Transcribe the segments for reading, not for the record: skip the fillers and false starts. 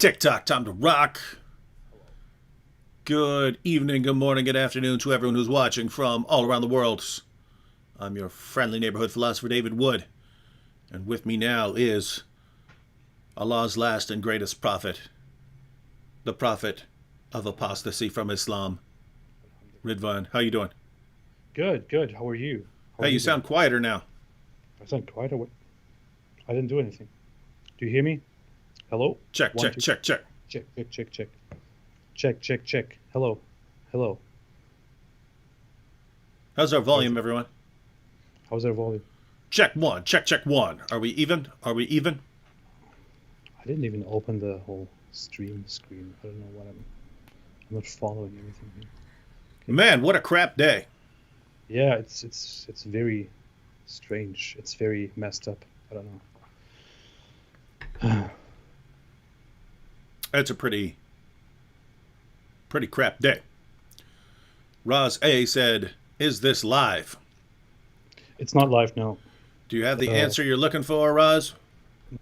TikTok, time to rock. Good evening, good morning, good afternoon to everyone who's watching from all around the world. I'm your friendly neighborhood philosopher, David Wood. And with me now is Allah's last and greatest prophet, the prophet of apostasy from Islam, Ridvan. How you doing? Good, good. How are you? How Hey, are you you doing? sound quieter now. I sound quiet. I didn't do anything. Do you hear me? Hello? Check, One, check, two. check, check. Check, check, check, check. Check, check, check. Hello. Hello. How's our How's volume, everyone? how's our volume? Check one, check, check one. Are we even? Are we even? I didn't even open the whole stream screen. I don't know what I'm not following anything here. Okay. Man, what a crap day. Yeah, it's very strange. It's very messed up. I don't know. It's a pretty crap day. Roz A said, "Is this live?" It's not live now. Do you have the Uh, answer you're looking for, Roz?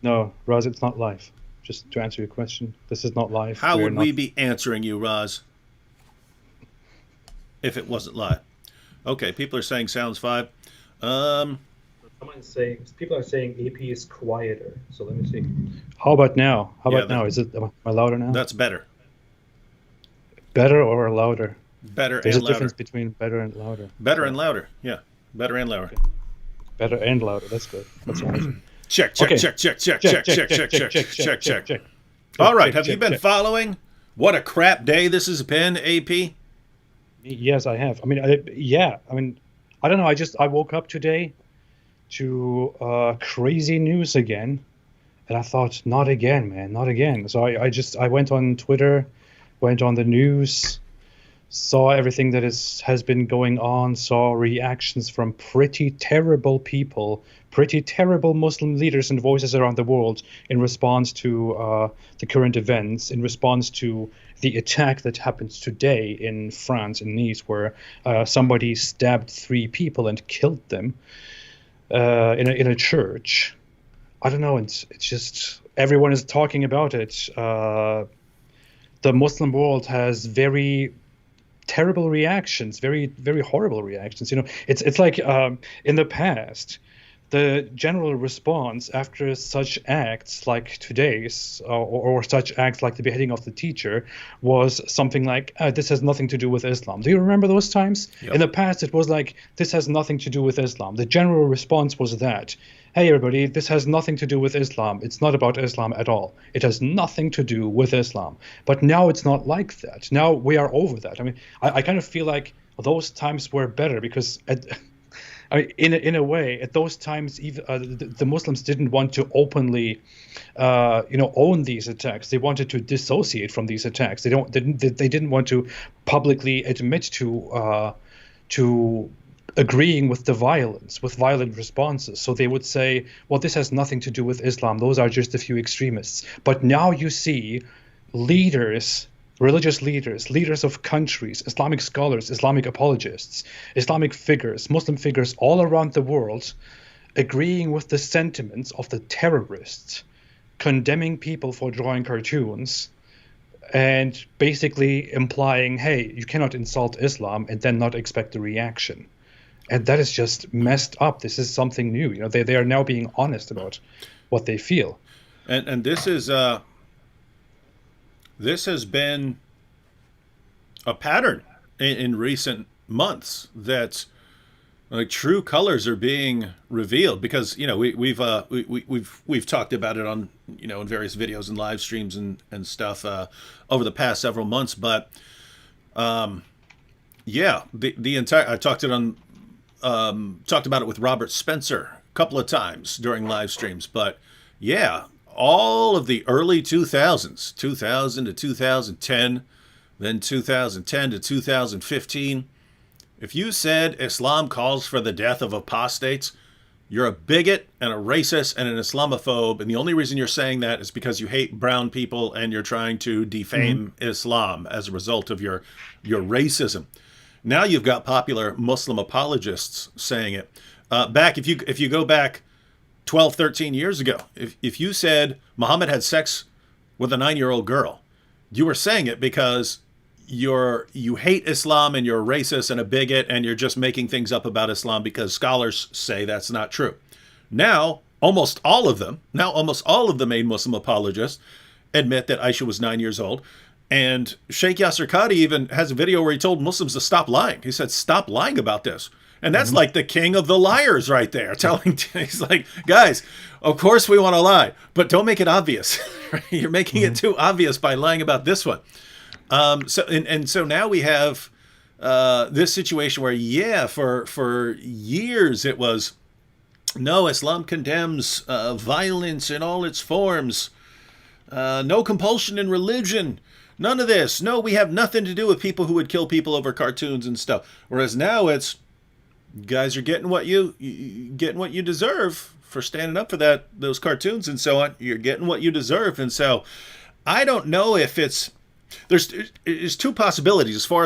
no, Raz, it's not live. Just to answer your question, this is not live. How We're would we not. be answering you, Roz, if it wasn't live? Okay, people are saying sounds fine. Um, Someone's saying people are saying AP is quieter. So let me see. How about now? How yeah, about now? Am I louder now? that's better. Better or louder? Better There's a and difference louder. between better and louder. Better and So louder. Yeah, better and louder. okay. Better and louder. That's good. That's awesome. Check, check, Okay. check, check, check, Check, check, check, check, check, check, check, check, check, check, check, check, check. check. All Check, right, check, have you check, been check. following? What a crap day this has been, AP? Yes, I have. Yeah. I don't know. I woke up today to crazy news again, and I thought, not again, man, not again. So I went on Twitter, went on the news, saw everything that has been going on, saw reactions from pretty terrible people, pretty terrible Muslim leaders and voices around the world in response to the current events, in response to the attack that happened today in France, in Nice, where somebody stabbed three people and killed them in a church. I don't know. It's just everyone is talking about it. The Muslim world has very terrible reactions, very very horrible reactions. It's like in the past, the general response after such acts like today's, or such acts like the beheading of the teacher, was something like, "This has nothing to do with Islam." Do you remember those times? In Yep. the past, it was like, "This has nothing to do with Islam." The general response was that, "Hey, everybody, this has nothing to do with Islam. It's not about Islam at all. It has nothing to do with Islam." But now it's not like that. Now we are over that. I kind of feel like those times were better because in a way, at those times, even the Muslims didn't want to openly, own these attacks. They wanted to dissociate from these attacks. They didn't want to publicly admit to agreeing with the violence, with violent responses. So they would say, "Well, this has nothing to do with Islam. Those are just a few extremists." But now you see leaders, religious leaders, leaders of countries, Islamic scholars, Islamic apologists, Islamic figures, Muslim figures all around the world agreeing with the sentiments of the terrorists, condemning people for drawing cartoons, and basically implying, "Hey, you cannot insult Islam and then not expect a reaction." And that is just messed up. This is something new. They are now being honest about what they feel. And this has been a pattern in recent months that like true colors are being revealed because we've talked about it on in various videos and live streams and stuff over the past several months, but yeah, the entire I talked about it with Robert Spencer a couple of times during live streams, but yeah, all of the early 2000s, 2000 to 2010, then 2010 to 2015, if you said Islam calls for the death of apostates, you're a bigot and a racist and an Islamophobe, and the only reason you're saying that is because you hate brown people and you're trying to defame Islam as a result of your racism. Now you've got popular Muslim apologists saying it. Back if you go back 12, 13 years ago, if you said Muhammad had sex with a 9-year-old girl. You were saying it because you hate Islam and you're a racist and a bigot and you're just making things up about Islam because scholars say that's not true. Now, almost all of the main Muslim apologists admit that Aisha was 9 years old. And Sheikh Yasser Qadi even has a video where he told Muslims to stop lying. He said, stop lying about this. And that's like the king of the liars right there, he's like, guys, of course we want to lie, but don't make it obvious. You're making it too obvious by lying about this one. So now we have this situation where, for years it was, no, Islam condemns violence in all its forms. No compulsion in religion. None of this. No, we have nothing to do with people who would kill people over cartoons and stuff. Whereas now it's, guys are getting what you deserve for standing up for those cartoons and so on. You're getting what you deserve. And so I don't know if there's two possibilities as far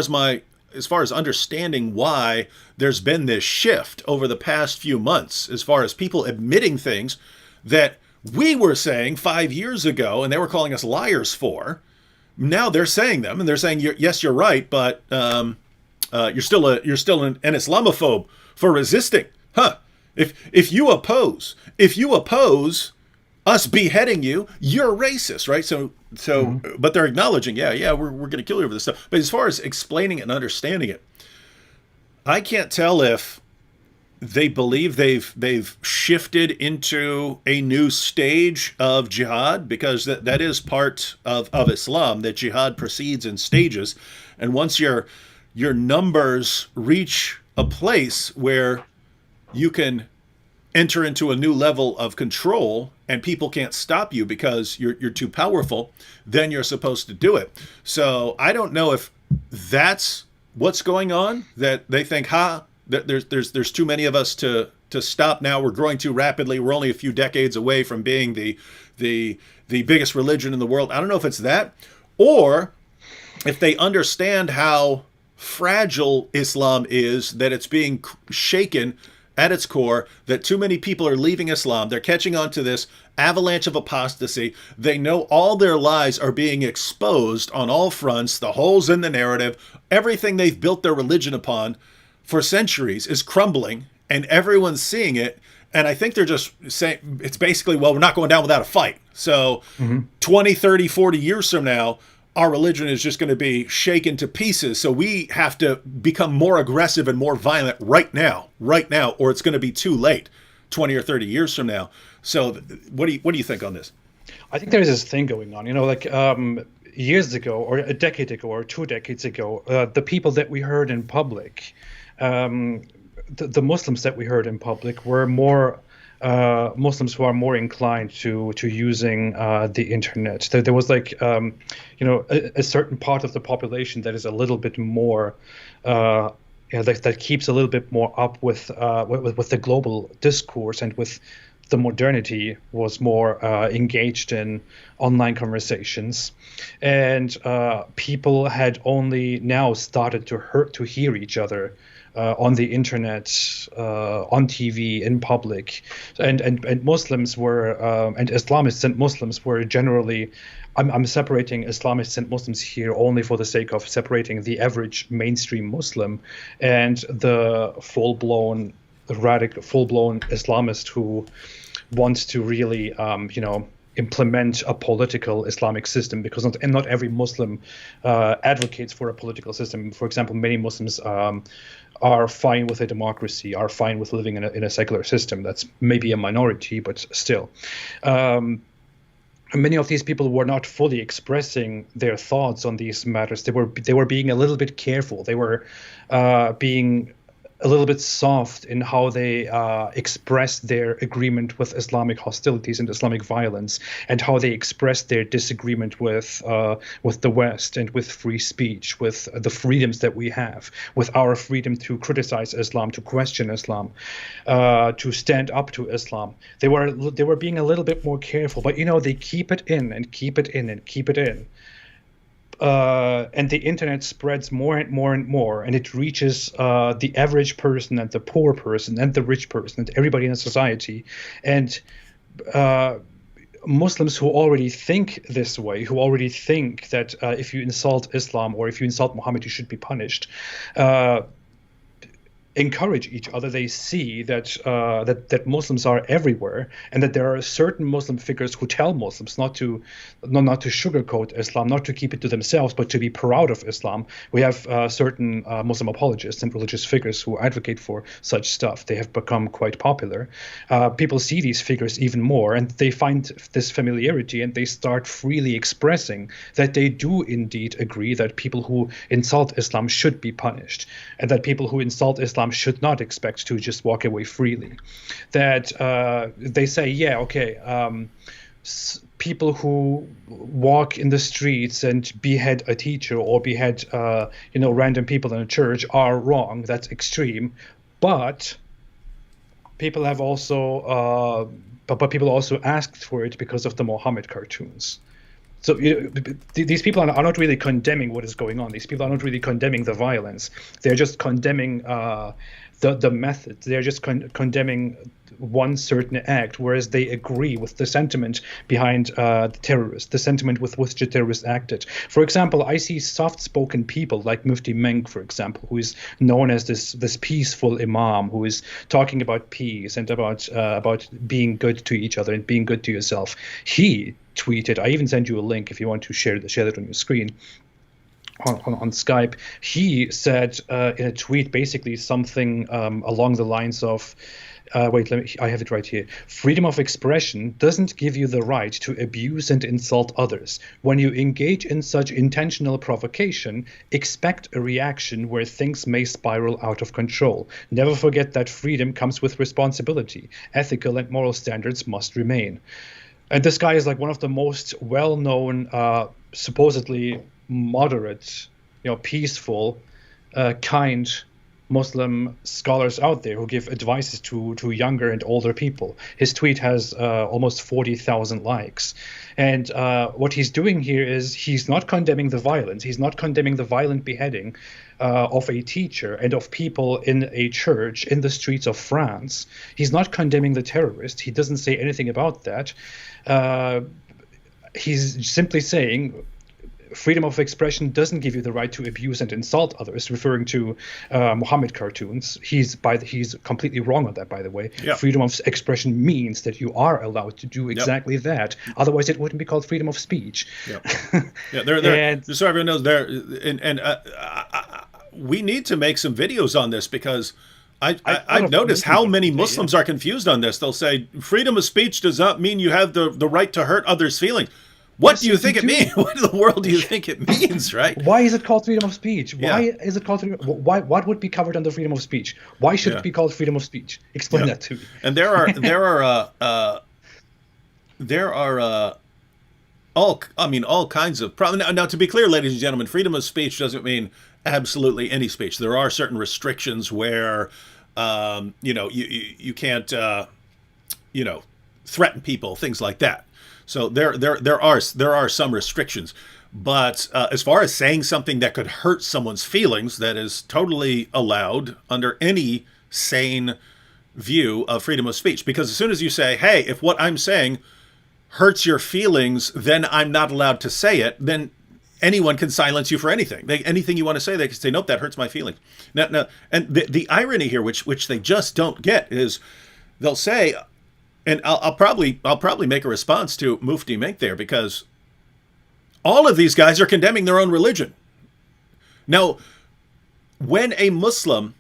as understanding why there's been this shift over the past few months, as far as people admitting things that we were saying 5 years ago and they were calling us liars for. Now they're saying them and they're saying, yes, you're right, but you're still an Islamophobe for resisting. If you oppose us beheading you, you're racist, right? So, but they're acknowledging, we're going to kill you over this stuff. But as far as explaining and understanding it, I can't tell if they believe they've shifted into a new stage of jihad, because that is part of Islam, that jihad proceeds in stages. And once your numbers reach a place where you can enter into a new level of control and people can't stop you because you're too powerful, then you're supposed to do it. So I don't know if that's what's going on, that they think, there's too many of us to stop now. We're growing too rapidly. We're only a few decades away from being the biggest religion in the world. I don't know if it's that, or if they understand how fragile Islam is, that it's being shaken at its core, that too many people are leaving Islam. They're catching on to this avalanche of apostasy. They know all their lies are being exposed on all fronts, the holes in the narrative, everything they've built their religion upon for centuries is crumbling, and everyone's seeing it. And I think they're just saying, it's basically, well, we're not going down without a fight. So 20, 30, 40 years from now, our religion is just going to be shaken to pieces. So we have to become more aggressive and more violent right now, or it's going to be too late 20 or 30 years from now. So what do you think on this? I think there's this thing going on, years ago, or a decade ago, or 2 decades ago, the people that we heard in public, the Muslims that we heard in public were more Muslims who are more inclined to using the internet. There was a certain part of the population that is a little bit more that keeps a little bit more up with the global discourse and with the modernity, was more engaged in online conversations, and people had only now started to hear each other on the internet, on TV, in public, and Muslims were and Islamists and Muslims were generally. I'm separating Islamists and Muslims here only for the sake of separating the average mainstream Muslim and the full-blown Islamist who wants to really, implement a political Islamic system, because not every Muslim advocates for a political system. For example, many Muslims are fine with a democracy, are fine with living in a secular system. That's maybe a minority, but still. Many of these people were not fully expressing their thoughts on these matters. They were being a little bit careful. They were being a little bit soft in how they expressed their agreement with Islamic hostilities and Islamic violence, and how they expressed their disagreement with the West and with free speech, with the freedoms that we have, with our freedom to criticize Islam, to question Islam, to stand up to Islam. They were being a little bit more careful, but they keep it in and keep it in and keep it in. And the internet spreads more and more and more, and it reaches the average person and the poor person and the rich person and everybody in society. And Muslims who already think this way, who already think that if you insult Islam or if you insult Muhammad, you should be punished, encourage each other. They see that that Muslims are everywhere, and that there are certain Muslim figures who tell Muslims not to sugarcoat Islam, not to keep it to themselves, but to be proud of Islam. We have certain Muslim apologists and religious figures who advocate for such stuff. They have become quite popular. People see these figures even more, and they find this familiarity, and they start freely expressing that they do indeed agree that people who insult Islam should be punished, and that people who insult Islam should not expect to just walk away freely. That they say, yeah, okay, people who walk in the streets and behead a teacher or behead random people in a church are wrong. That's extreme, but people have also but people also asked for it because of the Mohammed cartoons. So these people are not really condemning what is going on. These people are not really condemning the violence. They're just condemning the method. They're just condemning one certain act, whereas they agree with the sentiment behind the terrorists, the sentiment with which the terrorists acted. For example, I see soft-spoken people like Mufti Menk, for example, who is known as this peaceful imam, who is talking about peace and about being good to each other and being good to yourself. He tweeted, I even sent you a link if you want to share that on your screen on Skype. He said in a tweet basically something along the lines of, I have it right here. Freedom of expression doesn't give you the right to abuse and insult others. When you engage in such intentional provocation, expect a reaction where things may spiral out of control. Never forget that freedom comes with responsibility. Ethical and moral standards must remain. And this guy is like one of the most well-known, supposedly moderate, peaceful, kind Muslim scholars out there who give advices to younger and older people. His tweet has almost 40,000 likes. And what he's doing here is he's not condemning the violence. He's not condemning the violent beheading of a teacher and of people in a church in the streets of France. He's not condemning the terrorist. He doesn't say anything about that. He's simply saying freedom of expression doesn't give you the right to abuse and insult others, referring to Muhammad cartoons. He's completely wrong on that, by the way. Yep. Freedom of expression means that you are allowed to do exactly that. Otherwise, it wouldn't be called freedom of speech. Yep. Yeah, just so everyone knows, we need to make some videos on this, because I've noticed how many Muslims are confused on this. They'll say freedom of speech does not mean you have the right to hurt others' feelings. What do you think it means? What in the world do you think it means, right? Why is it called freedom of speech? Why is it called freedom? What would be covered under freedom of speech? Why should it be called freedom of speech? Explain that to me. And there are all kinds of problems. Now, to be clear, ladies and gentlemen, freedom of speech doesn't mean absolutely any speech. There are certain restrictions where you can't threaten people, things like that. So there are some restrictions, but as far as saying something that could hurt someone's feelings, that is totally allowed under any sane view of freedom of speech. Because as soon as you say, hey, if what I'm saying hurts your feelings, then I'm not allowed to say it, then anyone can silence you for anything. Anything you want to say, they can say, nope, that hurts my feelings. Now, and the irony here, which they just don't get, is they'll say. And I'll probably make a response to Mufti Menk there, because all of these guys are condemning their own religion. Now, when a Muslim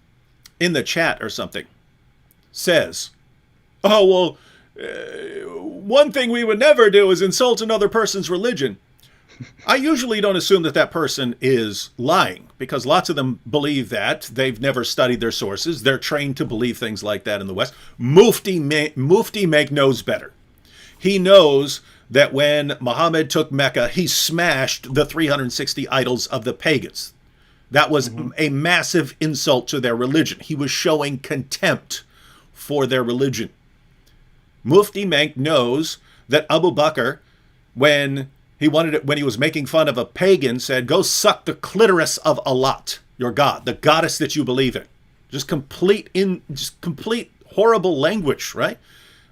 in the chat or something says, oh, well, one thing we would never do is insult another person's religion, I usually don't assume that person is lying, because lots of them believe that. They've never studied their sources. They're trained to believe things like that in the West. Mufti Menk knows better. He knows that when Muhammad took Mecca, he smashed the 360 idols of the pagans. That was a massive insult to their religion. He was showing contempt for their religion. Mufti Menk knows that Abu Bakr, when he was making fun of a pagan, said, go suck the clitoris of Allat, your god, the goddess that you believe in. Just complete horrible language, right?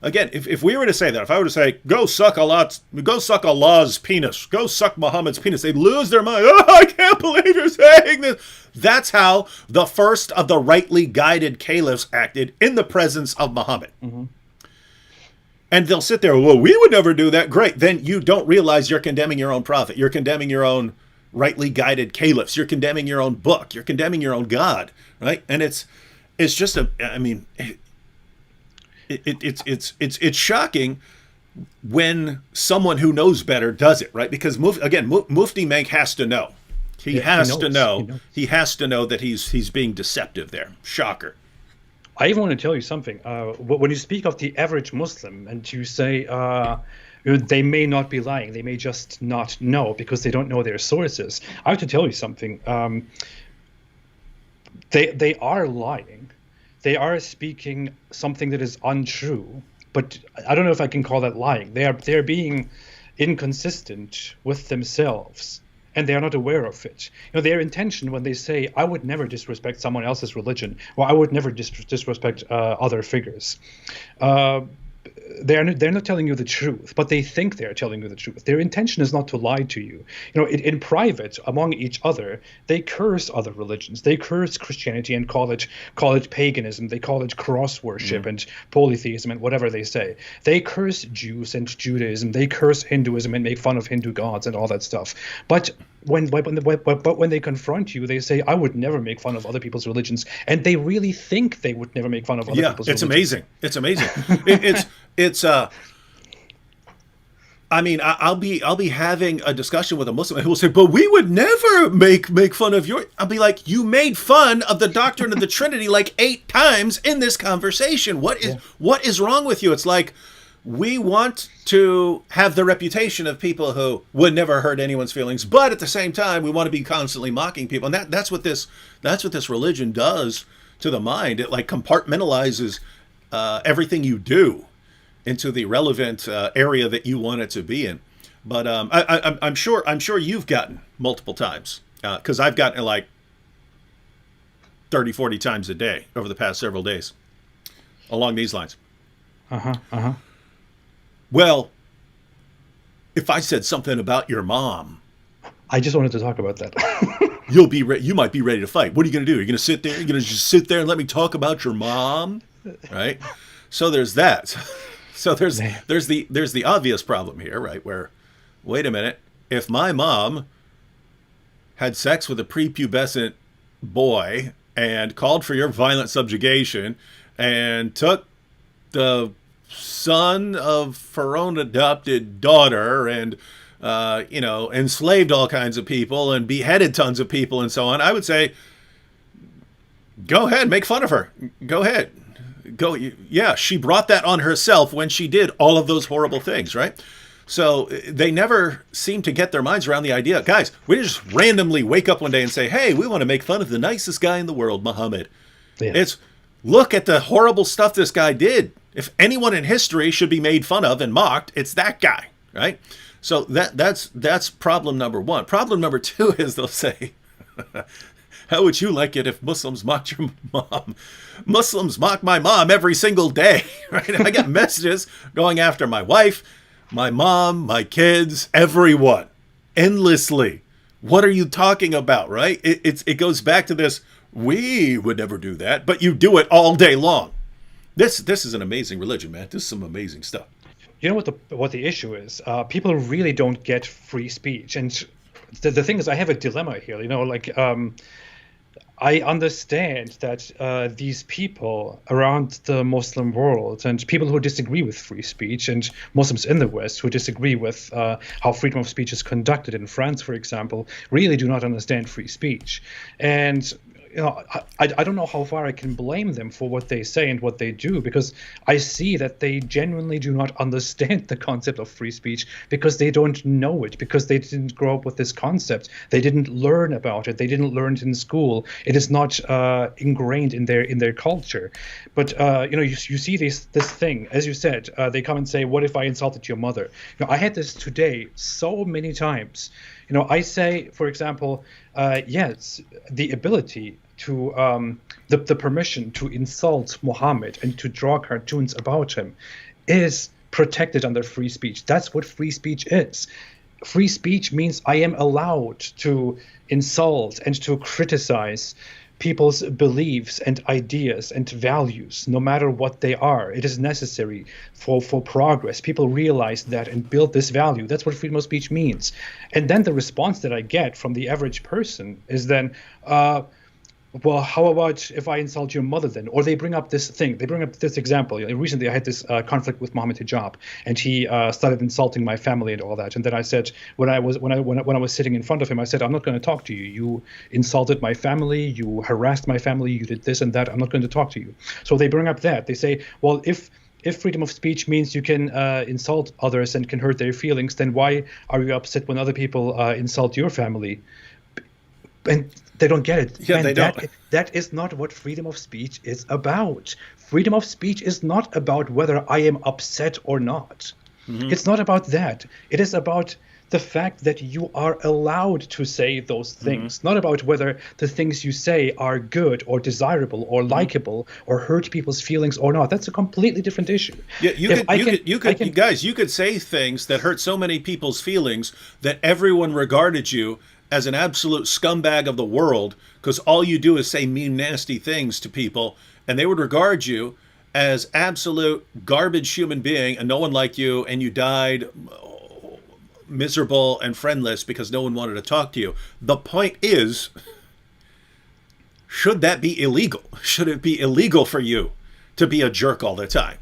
again, if we were to say that, if I were to say, go suck Allah's penis, go suck Muhammad's penis, they'd lose their mind. Oh, I can't believe you're saying this. That's how the first of the rightly guided caliphs acted in the presence of Muhammad. Mm-hmm. And they'll sit there, well, we would never do that. Great. Then you don't realize you're condemning your own prophet. You're condemning your own rightly guided caliphs. You're condemning your own book. You're condemning your own God, right? And it's just it's shocking when someone who knows better does it, right? Because Mufti Menk has to know. He has to know. He has to know that he's being deceptive there. Shocker. I even want to tell you something. When you speak of the average Muslim and you say they may not be lying, they may just not know because they don't know their sources, I have to tell you something. They are lying. They are speaking something that is untrue, but I don't know if I can call that lying. They're being inconsistent with themselves, and they are not aware of it. Their intention when they say, I would never disrespect someone else's religion, or I would never disrespect other figures. They're not telling you the truth, but they think they're telling you the truth. Their intention is not to lie to you. In private, among each other, they curse other religions. They curse Christianity and call it paganism. They call it cross worship and polytheism and whatever they say. They curse Jews and Judaism. They curse Hinduism and make fun of Hindu gods and all that stuff. But when they confront you, they say, I would never make fun of other people's religions. And they really think they would never make fun of other people's religions. It's amazing. I'll be having a discussion with a Muslim who will say, but we would never make fun of your... I'll be like, you made fun of the doctrine of the Trinity like 8 times in this conversation. What is wrong with you? It's like, we want to have the reputation of people who would never hurt anyone's feelings, but at the same time, we want to be constantly mocking people. And that's what this religion does to the mind. It like compartmentalizes everything you do into the relevant area that you want it to be in. But I'm sure you've gotten multiple times, because I've gotten it like 30, 40 times a day over the past several days along these lines. Well, if I said something about your mom, I just wanted to talk about that. you might be ready to fight. What are you going to do? You're going to sit there? You're going to just sit there and let me talk about your mom, right? So there's that. So there's the obvious problem here, right? Where, wait a minute, if my mom had sex with a prepubescent boy and called for your violent subjugation and took the son of her own adopted daughter and enslaved all kinds of people and beheaded tons of people and so on, I would say, go ahead, make fun of her. Go ahead. Yeah, she brought that on herself when she did all of those horrible things, right? So they never seem to get their minds around the idea. Guys, we just randomly wake up one day and say, hey, we want to make fun of the nicest guy in the world, Muhammad. Yeah. It's, look at the horrible stuff this guy did. If anyone in history should be made fun of and mocked, it's that guy, right? So that's problem number one. Problem number two is they'll say, how would you like it if Muslims mocked your mom? Muslims mock my mom every single day, right? I get messages going after my wife, my mom, my kids, everyone, endlessly. What are you talking about, right? It goes back to this, we would never do that, but you do it all day long. This is an amazing religion, man. This is some amazing stuff. You know what the issue is? People really don't get free speech, and the thing is, I have a dilemma here. I understand that these people around the Muslim world and people who disagree with free speech, and Muslims in the West who disagree with how freedom of speech is conducted in France, for example, really do not understand free speech. And I don't know how far I can blame them for what they say and what they do, because I see that they genuinely do not understand the concept of free speech because they don't know it, because they didn't grow up with this concept. They didn't learn about it. They didn't learn it in school. It is not ingrained in their culture. But you see this thing, as you said, they come and say, "What if I insulted your mother?" I had this today so many times. I say, for example, yes, the ability to the permission to insult Muhammad and to draw cartoons about him is protected under free speech. That's what free speech is. Free speech means I am allowed to insult and to criticize people's beliefs and ideas and values, no matter what they are. It is necessary for progress. People realize that and build this value. That's what freedom of speech means. And then the response that I get from the average person is then, well, how about if I insult your mother then? Or they bring up this thing. They bring up this example. Recently, I had this conflict with Mohammed Hijab, and he started insulting my family and all that. And then I said, when I was sitting in front of him, I said, I'm not going to talk to you. You insulted my family. You harassed my family. You did this and that. I'm not going to talk to you. So they bring up that. They say, well, if freedom of speech means you can insult others and can hurt their feelings, then why are you upset when other people insult your family? And they don't get it. Yeah, and they don't. That is not what freedom of speech is about. Freedom of speech is not about whether I am upset or not. Mm-hmm. It's not about that. It is about the fact that you are allowed to say those things, not about whether the things you say are good or desirable or likable or hurt people's feelings or not. That's a completely different issue. Yeah, you could say things that hurt so many people's feelings that everyone regarded you as an absolute scumbag of the world because all you do is say mean, nasty things to people, and they would regard you as absolute garbage human being, and no one liked you, and you died miserable and friendless because no one wanted to talk to you. The point is, should that be illegal? Should it be illegal for you to be a jerk all the time?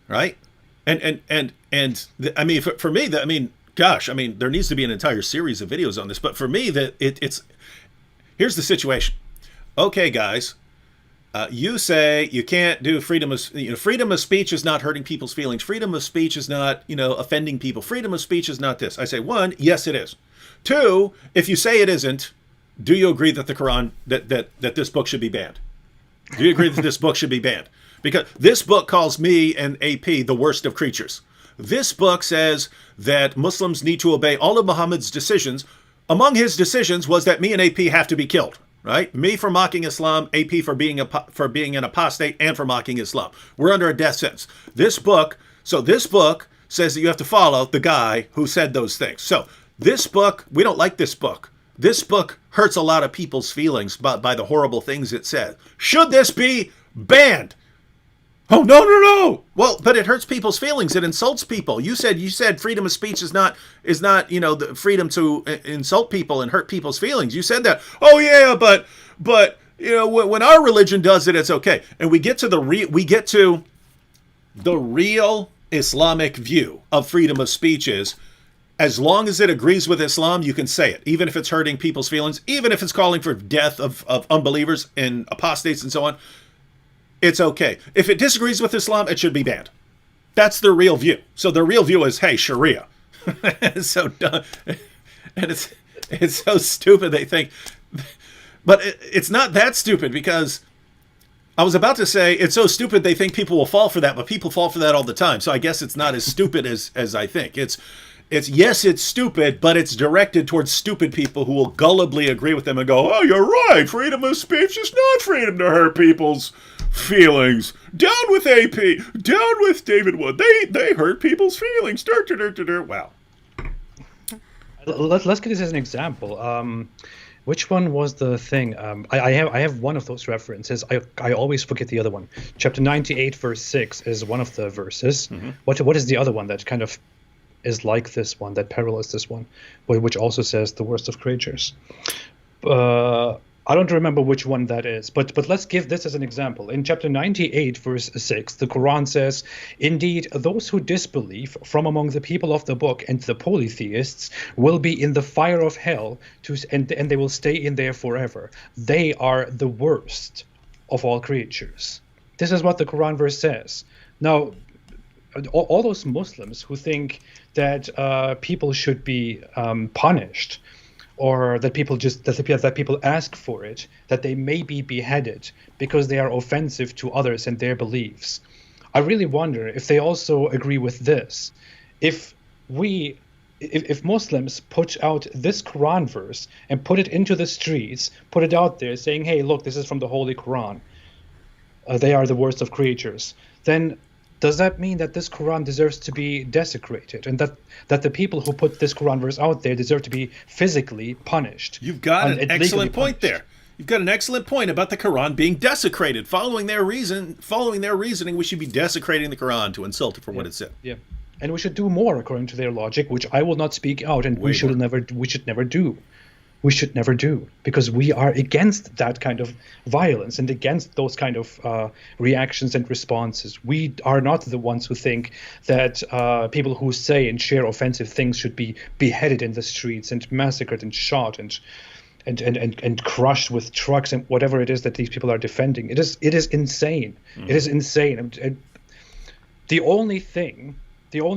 Right? And I mean, for me, that, I mean, gosh, I mean, there needs to be an entire series of videos on this. But for me, that it's here's the situation. Okay, guys, you say you can't do freedom of speech is not hurting people's feelings. Freedom of speech is not offending people. Freedom of speech is not this. I say, one, yes, it is. Two, if you say it isn't, do you agree that the Quran that this book should be banned? Do you agree that this book should be banned? Because this book calls me and AP the worst of creatures. This book says that Muslims need to obey all of Muhammad's decisions. Among his decisions was that me and AP have to be killed, right? Me for mocking Islam, AP for being an apostate, and for mocking Islam. We're under a death sentence. This book says that you have to follow the guy who said those things. So this book, we don't like this book. This book hurts a lot of people's feelings by the horrible things it said. Should this be banned? Oh, no. Well, but it hurts people's feelings. It insults people. You said freedom of speech is not the freedom to insult people and hurt people's feelings. You said that. Oh yeah, but when our religion does it, it's okay. And we get to the real Islamic view of freedom of speech is, as long as it agrees with Islam, you can say it, even if it's hurting people's feelings, even if it's calling for death of unbelievers and apostates and so on. It's okay. If it disagrees with Islam, it should be banned. That's their real view. So their real view is, hey, Sharia. It's so dumb. And it's so stupid, they think. But it's not that stupid, because I was about to say it's so stupid they think people will fall for that, but people fall for that all the time. So I guess it's not as stupid as I think. It's yes, it's stupid, but it's directed towards stupid people who will gullibly agree with them and go, oh, you're right, freedom of speech is not freedom to hurt people's feelings. Down with AP, down with David Wood. They hurt people's feelings. Wow. Let's get this as an example. Which one was the thing? I have one of those references. I always forget the other one. Chapter 98, verse 6 is one of the verses. Mm-hmm. What is the other one that kind of is like this one, that parallels this one, which also says the worst of creatures? I don't remember which one that is, but let's give this as an example. In chapter 98, verse 6, the Quran says, indeed, those who disbelieve from among the people of the book and the polytheists will be in the fire of hell, and they will stay in there forever. They are the worst of all creatures. This is what the Quran verse says. Now, all those Muslims who think that people should be punished, or that people ask for it, that they may be beheaded because they are offensive to others and their beliefs, I really wonder if they also agree with this. If Muslims put out this Quran verse and put it into the streets, put it out there saying, hey, look, this is from the Holy Quran, they are the worst of creatures, then does that mean that this Quran deserves to be desecrated, and that the people who put this Quran verse out there deserve to be physically punished? You've got and an legally excellent point punished? there. You've got an excellent point about the Quran being desecrated. Following their reasoning, we should be desecrating the Quran to insult it for what it said. Yeah, and we should do more according to their logic, which I will not speak out, and we should never do. We should never do, because we are against that kind of violence and against those kind of reactions and responses. We are not the ones who think that people who say and share offensive things should be beheaded in the streets and massacred and shot and crushed with trucks and whatever it is that these people are defending. It is insane. Mm-hmm. It is insane. And the only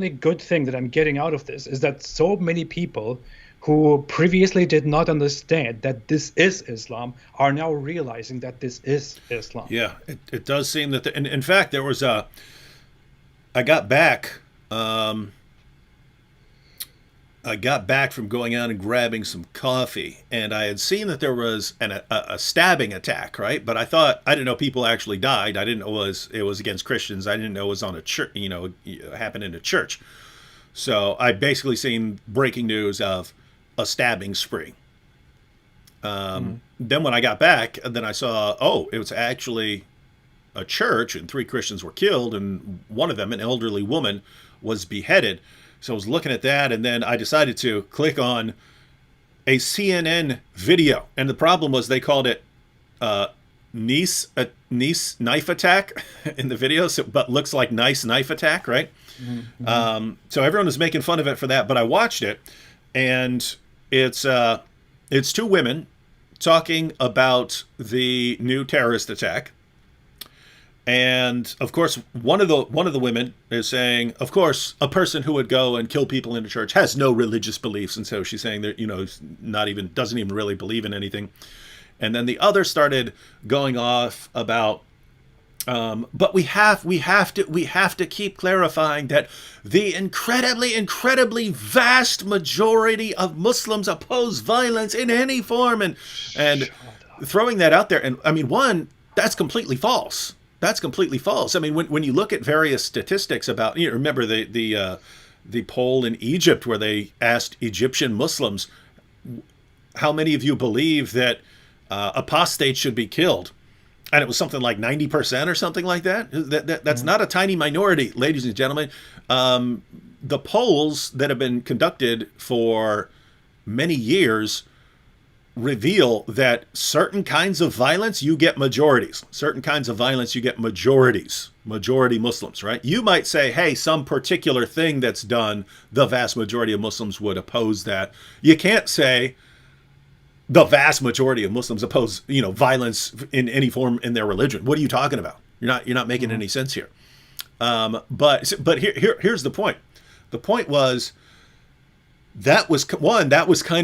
good thing that I'm getting out of this is that so many people who previously did not understand that this is Islam are now realizing that this is Islam. Yeah, it does seem that, in fact, there was I got back from going out and grabbing some coffee, and I had seen that there was a stabbing attack, right? But I didn't know people actually died. I didn't know it was against Christians. I didn't know it was on a church, happened in a church. So I basically seen breaking news of a stabbing spree. Then when I got back, then I saw, it was actually a church, and 3 Christians were killed, and one of them, an elderly woman, was beheaded. So I was looking at that, and then I decided to click on a CNN video. And the problem was they called it Nice knife attack in the video, but looks like nice knife attack, right? Mm-hmm. So everyone was making fun of it for that, but I watched it, and it's 2 women talking about the new terrorist attack. And of course, one of the women is saying, of course, a person who would go and kill people in a church has no religious beliefs, and so she's saying that doesn't even really believe in anything. And then the other started going off about, but we have to keep clarifying that the incredibly vast majority of Muslims oppose violence in any form, and throwing that out there. And I mean, that's completely false. That's completely false. I mean, when you look at various statistics about, remember the poll in Egypt where they asked Egyptian Muslims, how many of you believe that apostates should be killed? And it was something like 90% or something like that. That's not a tiny minority, ladies and gentlemen. The polls that have been conducted for many years reveal that certain kinds of violence, you get majorities. Certain kinds of violence, you get majorities. Majority Muslims, right? You might say, hey, some particular thing that's done, the vast majority of Muslims would oppose that. You can't say the vast majority of Muslims oppose, violence in any form in their religion. What are you talking about? You're not making any sense here. But here's the point. The point was that was kind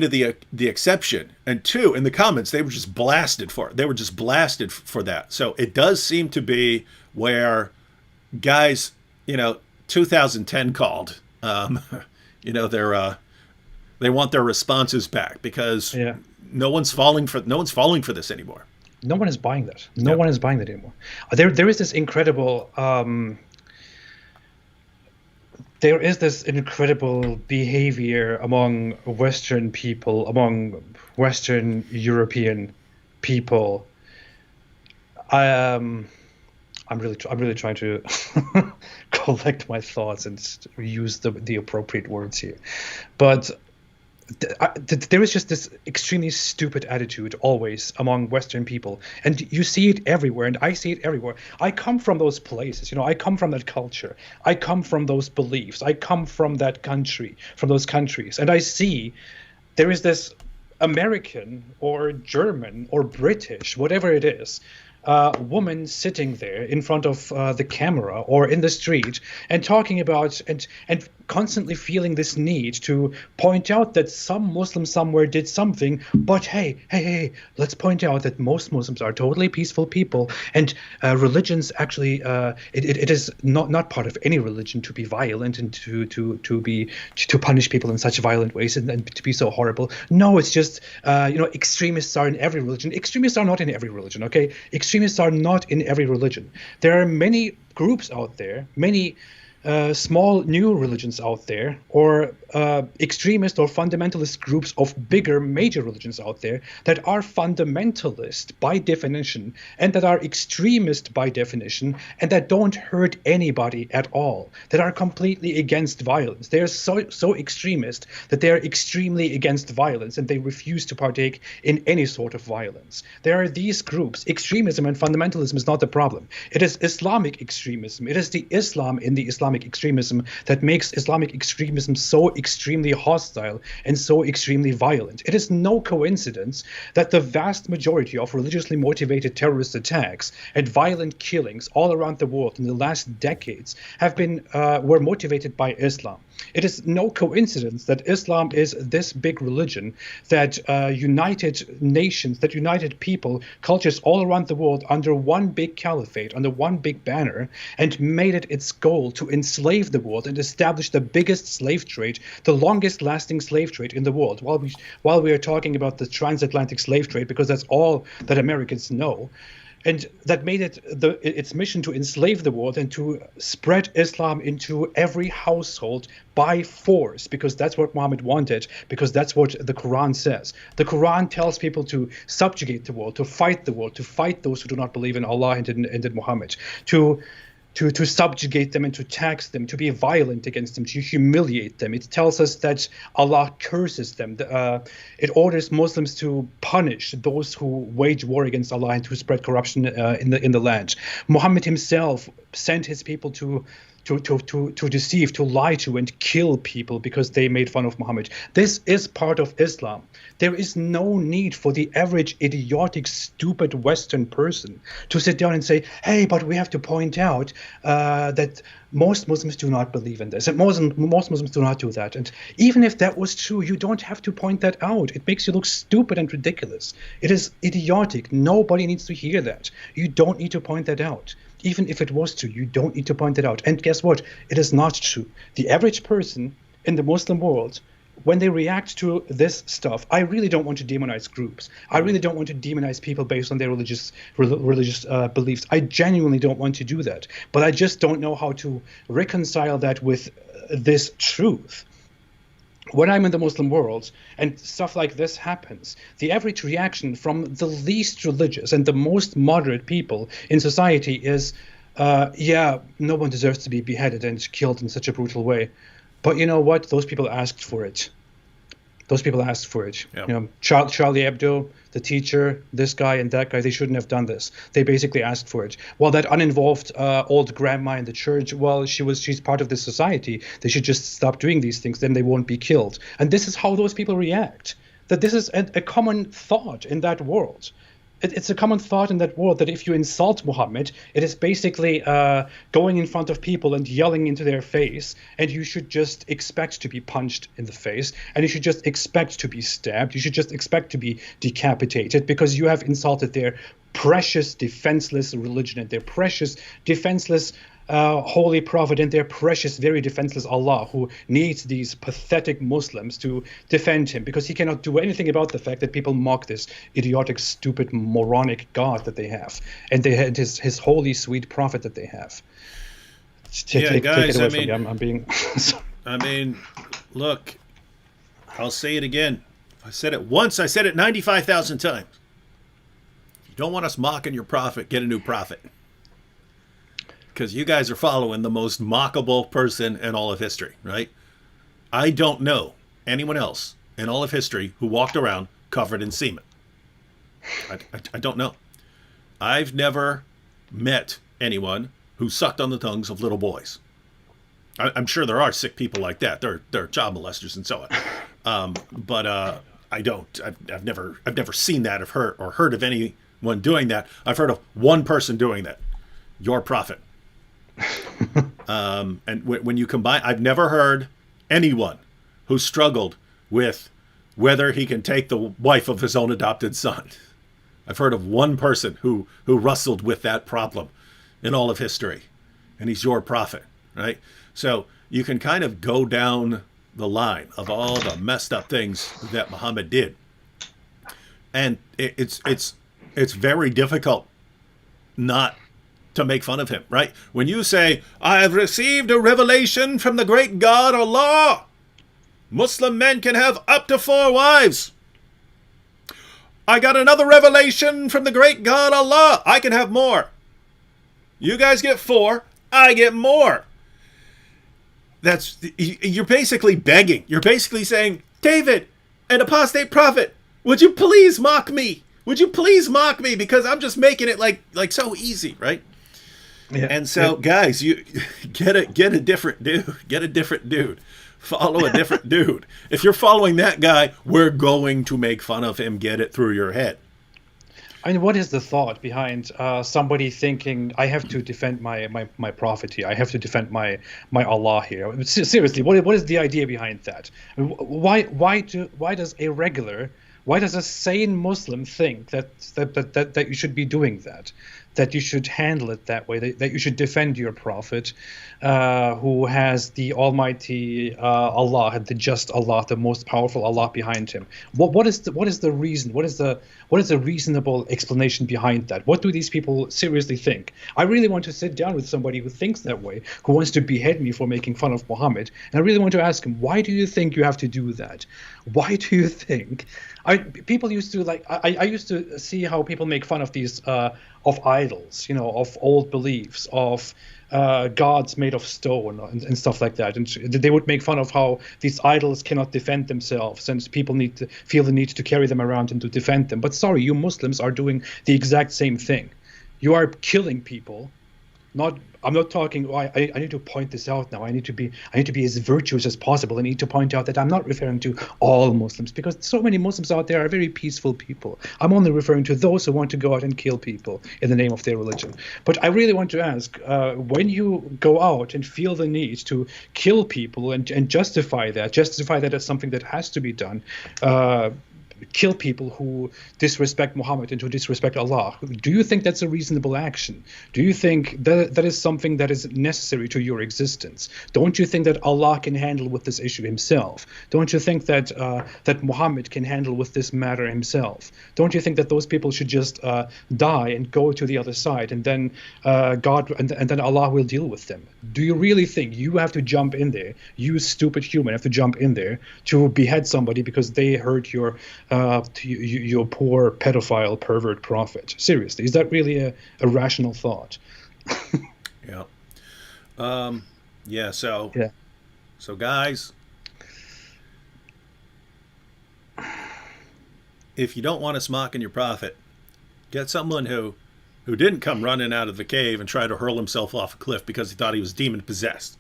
of the exception, and 2, in the comments they were just blasted for it. They were just blasted for that. So it does seem to be where guys, 2010 called. They want their responses back because no one's falling for this anymore. No one is buying that. No one is buying that anymore. There is this incredible behavior among Western people, among Western European people. I'm really trying to collect my thoughts and use the appropriate words here, but there is just this extremely stupid attitude always among Western people, and you see it everywhere, and I see it everywhere. I come from those places, I come from that culture, I come from those beliefs, I come from that country, from those countries, and I see there is this American or German or British, whatever it is, woman sitting there in front of the camera or in the street and talking about and constantly feeling this need to point out that some Muslim somewhere did something, but hey, let's point out that most Muslims are totally peaceful people, and religions actually, it is not part of any religion to be violent and to punish people in such violent ways and to be so horrible. No, it's just extremists are in every religion. Extremists are not in every religion, okay? Extremists are not in every religion. There are many groups out there, many small new religions out there, or extremist or fundamentalist groups of bigger major religions out there that are fundamentalist by definition and that are extremist by definition and that don't hurt anybody at all, that are completely against violence. They are so extremist that they are extremely against violence and they refuse to partake in any sort of violence. There are these groups. Extremism and fundamentalism is not the problem. It is Islamic extremism. It is the Islam in the Islamic extremism that makes Islamic extremism so extremely hostile and so extremely violent. It is no coincidence that the vast majority of religiously motivated terrorist attacks and violent killings all around the world in the last decades were motivated by Islam. It is no coincidence that Islam is this big religion that united nations, that united people, cultures all around the world under one big caliphate, under one big banner, and made it its goal to enslave the world and establish the biggest slave trade, the longest lasting slave trade in the world. While we are talking about the transatlantic slave trade, because that's all that Americans know. And that made it its mission to enslave the world and to spread Islam into every household by force, because that's what Muhammad wanted, because that's what the Quran says. The Quran tells people to subjugate the world, to fight the world, to fight those who do not believe in Allah and in Muhammad, to subjugate them and to tax them, to be violent against them, to humiliate them. It tells us that Allah curses them. It orders Muslims to punish those who wage war against Allah and who spread corruption in the land. Muhammad himself sent his people to deceive, to lie to, and kill people because they made fun of Muhammad. This is part of Islam. There is no need for the average idiotic, stupid Western person to sit down and say, hey, but we have to point out that most Muslims do not believe in this, and most Muslims do not do that. And even if that was true, you don't have to point that out. It makes you look stupid and ridiculous. It is idiotic. Nobody needs to hear that. You don't need to point that out. Even if it was true, you don't need to point it out. And guess what? It is not true. The average person in the Muslim world, when they react to this stuff, I really don't want to demonize groups. I really don't want to demonize people based on their religious beliefs. I genuinely don't want to do that. But I just don't know how to reconcile that with this truth. When I'm in the Muslim world and stuff like this happens, the average reaction from the least religious and the most moderate people in society is, yeah, no one deserves to be beheaded and killed in such a brutal way. But you know what? Those people asked for it. Those people asked for it. Yep. You know, Charlie Hebdo, the teacher, this guy and that guy, they shouldn't have done this. They basically asked for it. Well, that uninvolved old grandma in the church, well, she's part of this society. They should just stop doing these things, then they won't be killed. And this is how those people react. That this is a common thought in that world. It's a common thought in that world that if you insult Muhammad, it is basically going in front of people and yelling into their face, and you should just expect to be punched in the face, and you should just expect to be stabbed. You should just expect to be decapitated because you have insulted their precious, defenseless religion and their precious, defenseless holy prophet and their precious, very defenseless Allah, who needs these pathetic Muslims to defend him because he cannot do anything about the fact that people mock this idiotic, stupid, moronic God that they have, and they had his holy, sweet prophet that they have. Take it away from me. I'm being. I mean, look, I'll say it again. I said it once. I said it 95,000 times. You don't want us mocking your prophet. Get a new prophet. Because you guys are following the most mockable person in all of history, right? I don't know anyone else in all of history who walked around covered in semen. I don't know. I've never met anyone who sucked on the tongues of little boys. I'm sure there are sick people like that. There are child molesters and so on. But I don't. I've never seen that or heard of anyone doing that. I've heard of one person doing that. Your prophet. And when you combine, I've never heard anyone who struggled with whether he can take the wife of his own adopted son. I've heard of one person who wrestled with that problem in all of history, and he's your prophet, right? So you can kind of go down the line of all the messed up things that Muhammad did, and it's very difficult not to make fun of him, right? When you say, I have received a revelation from the great God Allah, Muslim men can have up to 4 wives. I got another revelation from the great God Allah, I can have more. You guys get 4, I get more. You're basically begging. You're basically saying, David, an apostate prophet, would you please mock me? Would you please mock me? Because I'm just making it like so easy, right? Yeah. And so, guys, you get a different dude. Get a different dude. Follow a different dude. If you're following that guy, we're going to make fun of him. Get it through your head. I mean, what is the thought behind somebody thinking, I have to defend my prophet here, I have to defend my Allah here? Seriously, what is the idea behind that? Why does a sane Muslim think that you should be doing that you should handle it that way, that you should defend your prophet, who has the Almighty Allah, the just Allah, the most powerful Allah behind him? What is the reason? What is a reasonable explanation behind that? What do these people seriously think? I really want to sit down with somebody who thinks that way, who wants to behead me for making fun of Muhammad, and I really want to ask him, why do you think you have to do that? Why do you think? People used to I used to see how people make fun of these of idols, of old beliefs, of gods made of stone and stuff like that. And they would make fun of how these idols cannot defend themselves, and people need to feel the need to carry them around and to defend them. But sorry, you Muslims are doing the exact same thing. You are killing people. I'm not talking. I need to point this out now. I need to be as virtuous as possible. I need to point out that I'm not referring to all Muslims, because so many Muslims out there are very peaceful people. I'm only referring to those who want to go out and kill people in the name of their religion. But I really want to ask, when you go out and feel the need to kill people and justify that as something that has to be done, kill people who disrespect Muhammad and who disrespect Allah, do you think that's a reasonable action? Do you think that is something that is necessary to your existence? Don't you think that Allah can handle with this issue himself? Don't you think that that Muhammad can handle with this matter himself? Don't you think that those people should just die and go to the other side, and then God and then Allah will deal with them? Do you really think you have to jump in there, you stupid human have to jump in there to behead somebody because they hurt your poor pedophile pervert prophet? Seriously, is that really a rational thought? Yeah. So guys, if you don't want us mocking your prophet, get someone who didn't come running out of the cave and try to hurl himself off a cliff because he thought he was demon possessed.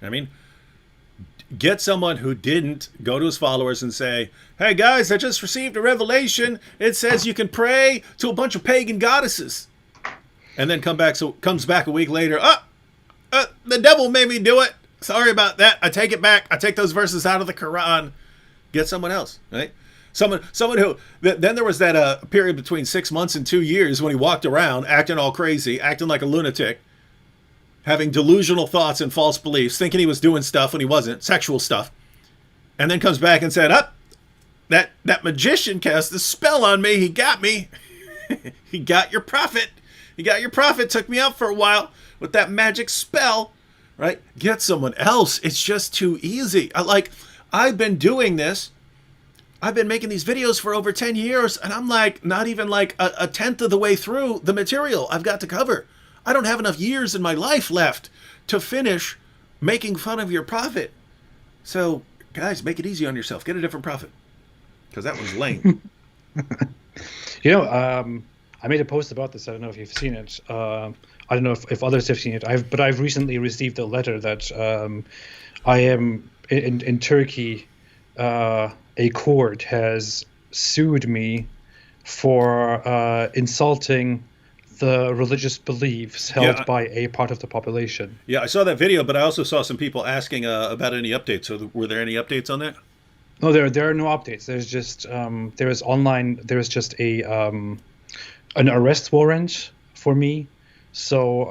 I mean, get someone who didn't go to his followers and say, hey guys, I just received a revelation. It says you can pray to a bunch of pagan goddesses. And then comes back a week later. The devil made me do it. Sorry about that. I take it back. I take those verses out of the Quran. Get someone else, right? Someone who, then there was that period between 6 months and 2 years when he walked around acting all crazy, acting like a lunatic, having delusional thoughts and false beliefs, thinking he was doing stuff when he wasn't, sexual stuff, and then comes back and said, that magician cast this spell on me. He got me. He got your prophet. He got your prophet, took me out for a while with that magic spell, right? Get someone else. It's just too easy. I've been doing this. I've been making these videos for over 10 years, and I'm not even a tenth of the way through the material I've got to cover. I don't have enough years in my life left to finish making fun of your prophet. So, guys, make it easy on yourself. Get a different prophet, because that one's lame. I made a post about this. I don't know if you've seen it. I don't know if others have seen it. I've recently received a letter that I am in Turkey. A court has sued me for insulting the religious beliefs held Yeah, by a part of the population. yeah, I saw that video, but I also saw some people asking about any updates. So, were there any updates on that? No, there are no updates. There's just there is just a an arrest warrant for me. So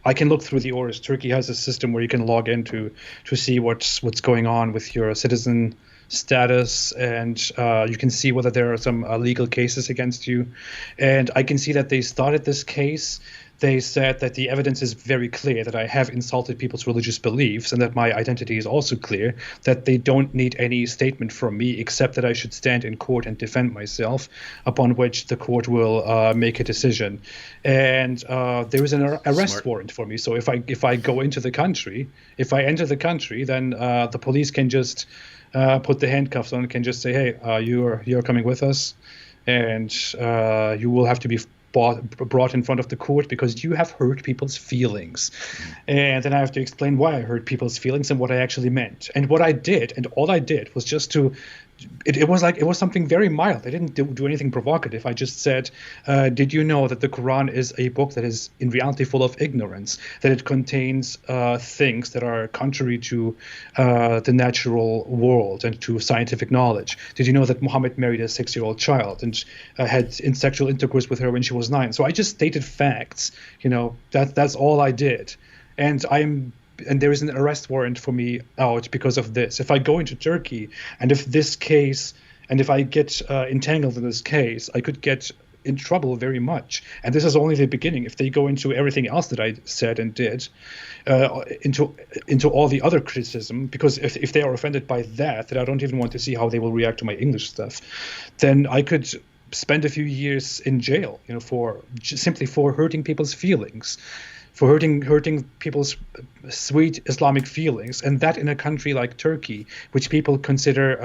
I can look through the orders. Turkey has a system where you can log in to see what's going on with your citizen status, and you can see whether there are some legal cases against you. And I can see that they started this case. They said that the evidence is very clear that I have insulted people's religious beliefs and that my identity is also clear, that they don't need any statement from me except that I should stand in court and defend myself, upon which the court will make a decision. And there is an arrest Smart. warrant for me. So if I go into the country, if I enter the country, then the police can just put the handcuffs on, can just say, hey, you're coming with us, and you will have to be brought in front of the court because you have hurt people's feelings. And then I have to explain why I hurt people's feelings and what I actually meant. And what I did, and all I did, was just to it was something very mild. I didn't do anything provocative. I just said, did you know that the Quran is a book that is in reality full of ignorance, that it contains things that are contrary to the natural world and to scientific knowledge? Did you know that Muhammad married a 6-year-old child and had sexual intercourse with her when she was 9? So I just stated facts. That's all I did. And there is an arrest warrant for me out because of this. If I go into Turkey, and if I get entangled in this case, I could get in trouble very much. And this is only the beginning. If they go into everything else that I said and did, into all the other criticism, because if they are offended by that I don't even want to see how they will react to my English stuff, then I could spend a few years in jail, simply for hurting people's feelings, for hurting people's sweet Islamic feelings, and that in a country like Turkey, which people consider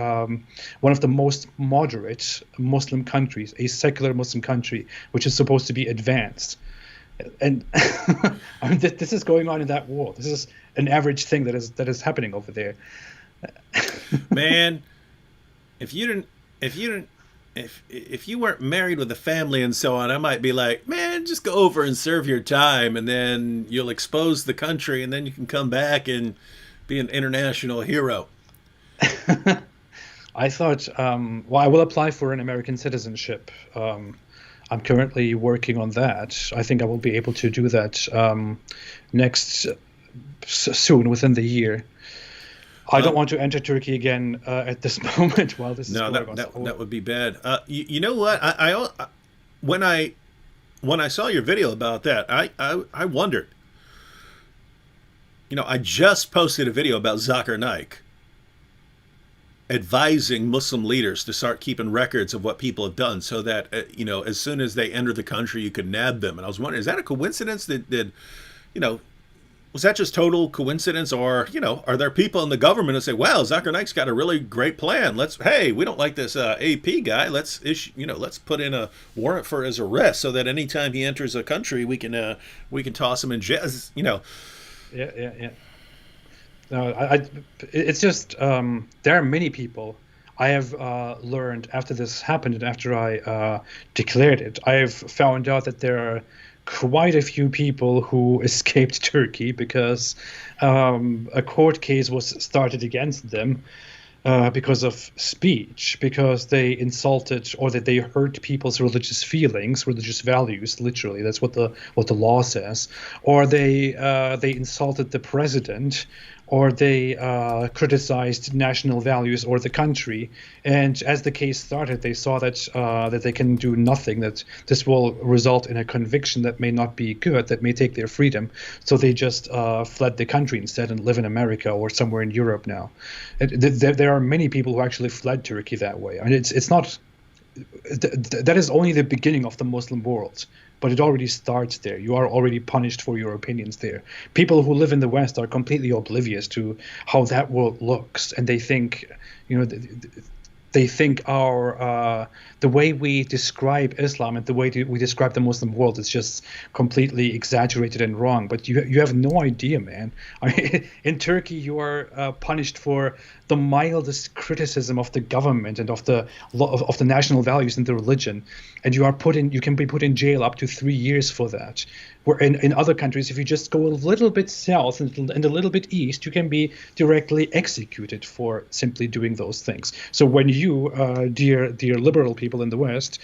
one of the most moderate Muslim countries, a secular Muslim country, which is supposed to be advanced. And I mean, this is going on in that world. This is an average thing that is happening over there. Man, if you weren't married with a family and so on, I might be like, man, just go over and serve your time, and then you'll expose the country, and then you can come back and be an international hero. I thought, I will apply for an American citizenship. I'm currently working on that. I think I will be able to do that soon, within the year. I don't want to enter Turkey again at this moment while this is going on. No, that would be bad. You know what? I when I saw your video about that, I wondered. I just posted a video about Zakir Naik advising Muslim leaders to start keeping records of what people have done, so that as soon as they enter the country, you could nab them. And I was wondering, is that a coincidence? Was that just total coincidence, or are there people in the government that say, "Wow, Zakir Naik's got a really great plan. We don't like this AP guy. Let's put in a warrant for his arrest, so that anytime he enters a country, we can toss him in jail." Yeah. No, it's just there are many people. I have learned after this happened and after I declared it, I have found out that there are quite a few people who escaped Turkey because a court case was started against them because of speech, because they insulted or that they hurt people's religious feelings, religious values. Literally, that's what the law says. Or they insulted the president, or they criticized national values or the country. And as the case started, they saw that they can do nothing, that this will result in a conviction that may not be good, that may take their freedom. So they just fled the country instead and live in America or somewhere in Europe now. There are many people who actually fled Turkey that way. I mean, it's not. That is only the beginning of the Muslim world, but it already starts there. You are already punished for your opinions there. People who live in the West are completely oblivious to how that world looks, and they think, they think the way we describe Islam and the way we describe the Muslim world is just completely exaggerated and wrong. But you have no idea, man. I mean, in Turkey, you are punished for the mildest criticism of the government and of the national values and the religion, and you can be put in jail up to 3 years for that. Where in other countries, if you just go a little bit south and a little bit east, you can be directly executed for simply doing those things. So when you, dear liberal people in the West,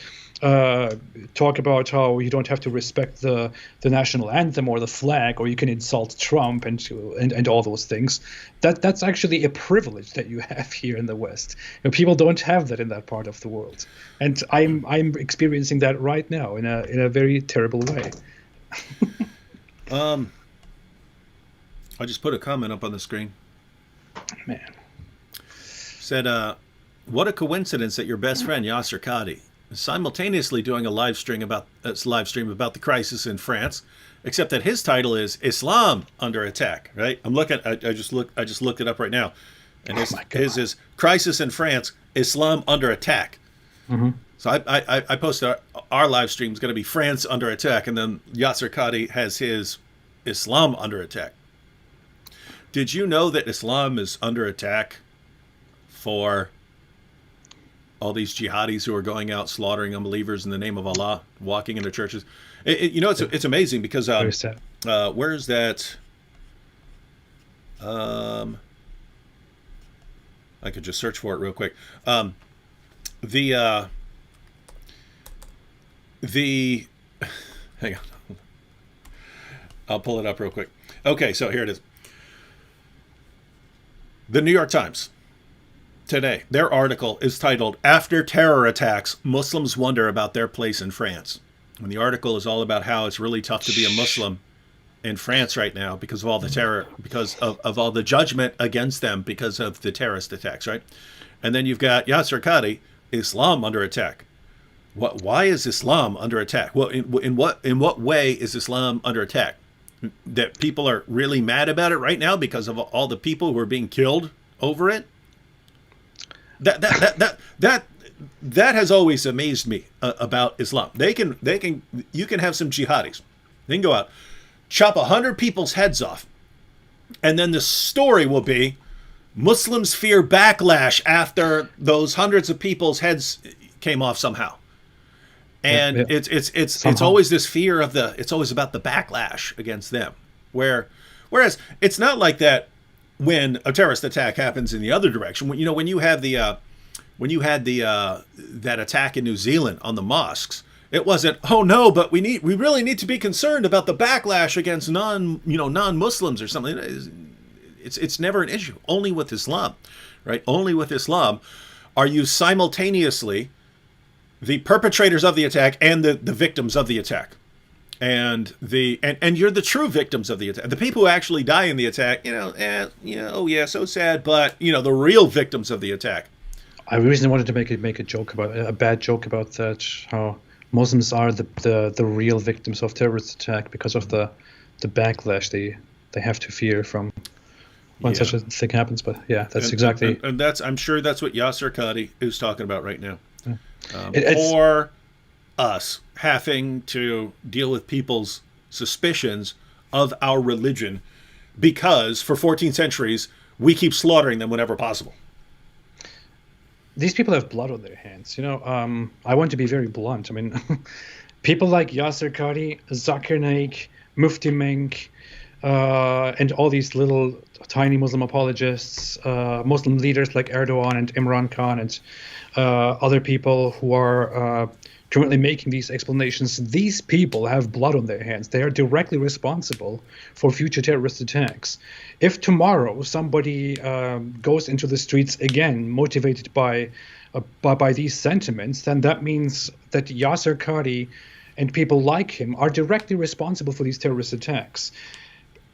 talk about how you don't have to respect the national anthem or the flag, or you can insult Trump and all those things, that's actually a privilege that you have here in the West. People don't have that in that part of the world, and I'm experiencing that right now in a very terrible way. I just put a comment up on the screen. Man. Said, what a coincidence that your best friend Yasser Qadi is simultaneously doing a live stream about the crisis in France, except that his title is Islam Under Attack, right? I just looked it up right now. And his is Crisis in France, Islam Under Attack. Mm-hmm. So I posted our live stream is going to be France Under Attack, and then Yasser Qadi has his Islam Under Attack. Did you know that Islam is under attack for all these jihadis who are going out slaughtering unbelievers in the name of Allah, walking into churches? It's amazing because where is that? I could just search for it real quick. Hang on. I'll pull it up real quick. Okay, so here it is. The New York Times today, their article is titled, "After Terror Attacks, Muslims Wonder About Their Place in France." And the article is all about how it's really tough to be a Muslim in France right now because of all the terror, because of all the judgment against them because of the terrorist attacks, right? And then you've got Yasser Qadi, Islam under attack. Why is Islam under attack? Well, in what way is Islam under attack? That people are really mad about it right now because of all the people who are being killed over it? That has always amazed me about Islam. You can have some jihadis. They can go out, chop 100 people's heads off, and then the story will be Muslims fear backlash after those hundreds of people's heads came off somehow. And it's always this fear of it's always about the backlash against them. Whereas it's not like that when a terrorist attack happens in the other direction. When you had that attack in New Zealand on the mosques, it wasn't, oh no, but we really need to be concerned about the backlash against non-Muslims or something. It's never an issue. Only with Islam, right? Only with Islam are you simultaneously the perpetrators of the attack and the victims of the attack, and you're the true victims of the attack. The people who actually die in the attack, oh yeah, so sad, but the real victims of the attack. I recently wanted to make a bad joke about that, how Muslims are the real victims of terrorist attack because of the backlash they have to fear from when such a thing happens. But yeah, exactly. And I'm sure that's what Yasser Qadi is talking about right now. Yeah. Or us having to deal with people's suspicions of our religion because for 14 centuries we keep slaughtering them whenever possible. These people have blood on their hands. I want to be very blunt. I mean, people like Yasser Qadi, Zakir Naik, Mufti Menk, and all these little tiny Muslim apologists, Muslim leaders like Erdogan and Imran Khan and other people who are currently making these explanations. These people have blood on their hands. They are directly responsible for future terrorist attacks. If tomorrow somebody goes into the streets again, motivated by these sentiments, then that means that Yasser Qadi and people like him are directly responsible for these terrorist attacks.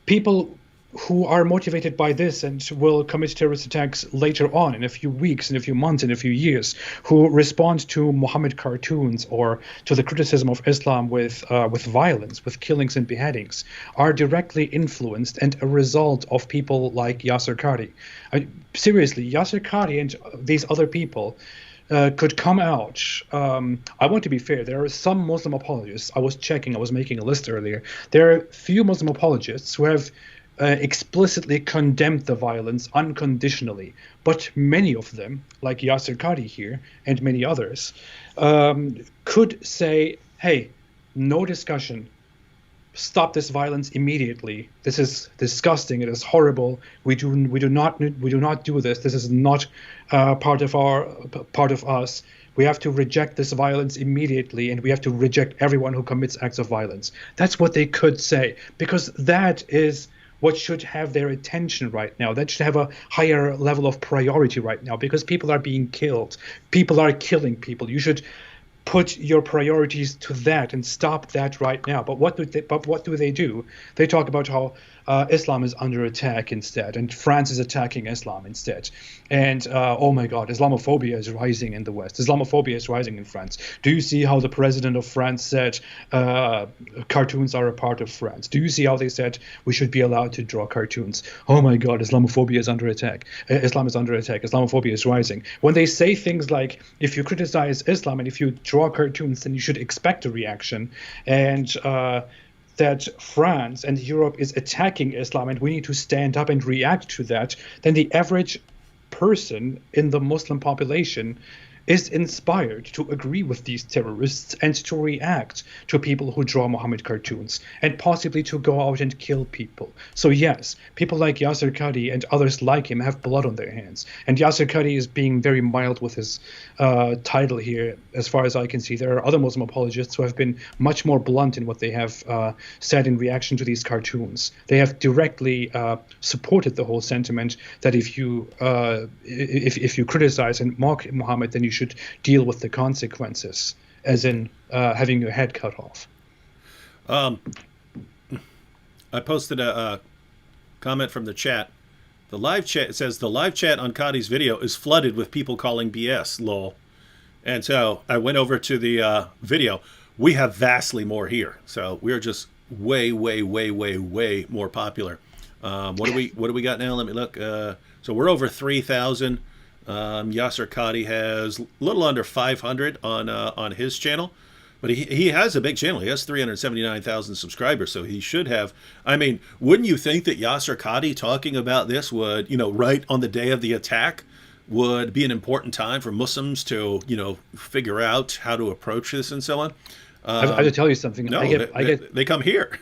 People who are motivated by this and will commit terrorist attacks later on in a few weeks, in a few months, in a few years, who respond to Muhammad cartoons or to the criticism of Islam with violence, with killings and beheadings, are directly influenced and a result of people like Yasser Qadi. Seriously, Yasser Qadi and these other people could come out. I want to be fair. There are some Muslim apologists. I was checking. I was making a list earlier. There are few Muslim apologists who have explicitly condemned the violence unconditionally, but many of them, like Yasser Qadi here and many others, could say, "Hey, no discussion. Stop this violence immediately. This is disgusting. It is horrible. We do not do this. This is not part of us. We have to reject this violence immediately, and we have to reject everyone who commits acts of violence." That's what they could say, because that is what should have their attention right now. That should have a higher level of priority right now, because people are being killed. People are killing people. You should put your priorities to that and stop that right now. But what do they do? They talk about how Islam is under attack instead, and France is attacking Islam instead. And oh my God, Islamophobia is rising in the West. Islamophobia is rising in France. Do you see how the president of France said cartoons are a part of France? Do you see how they said we should be allowed to draw cartoons? Oh my God, Islamophobia is under attack. Islam is under attack. Islamophobia is rising. When they say things like, if you criticize Islam and if you draw cartoons, then you should expect a reaction, and that France and Europe is attacking Islam and we need to stand up and react to that, then the average person in the Muslim population is inspired to agree with these terrorists and to react to people who draw Muhammad cartoons, and possibly to go out and kill people. So yes, people like Yasser Qadi and others like him have blood on their hands. And Yasser Qadi is being very mild with his title here, as far as I can see. There are other Muslim apologists who have been much more blunt in what they have said in reaction to these cartoons. They have directly supported the whole sentiment that if you criticize and mock Muhammad, then you should deal with the consequences, as in having your head cut off. I posted a comment from the chat. The live chat, it says the live chat on Qadi's video is flooded with people calling BS, lol. And so I went over to the video. We have vastly more here, so we're just way more popular. What do we got now? Let me look. So we're over 3,000. Yasser Qadi has a little under 500 on his channel, but he has a big channel. He has 379,000 subscribers, so he should have. I mean, wouldn't you think that Yasser Qadi talking about this would, right on the day of the attack, would be an important time for Muslims to, figure out how to approach this and so on? I have to tell you something. No, they come here.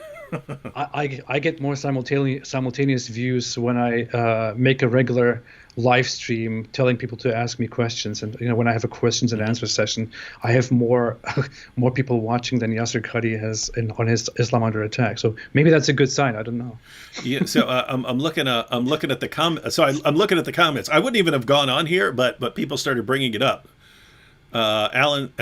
I get more simultaneous views when I make a regular live stream telling people to ask me questions, and when I have a questions and answer session, I have more people watching than Yasser Qadi has on his Islam Under Attack. So maybe that's a good sign. I don't know. Yeah. So I'm looking at the I'm looking at the comments. I wouldn't even have gone on here, but people started bringing it up. Alan.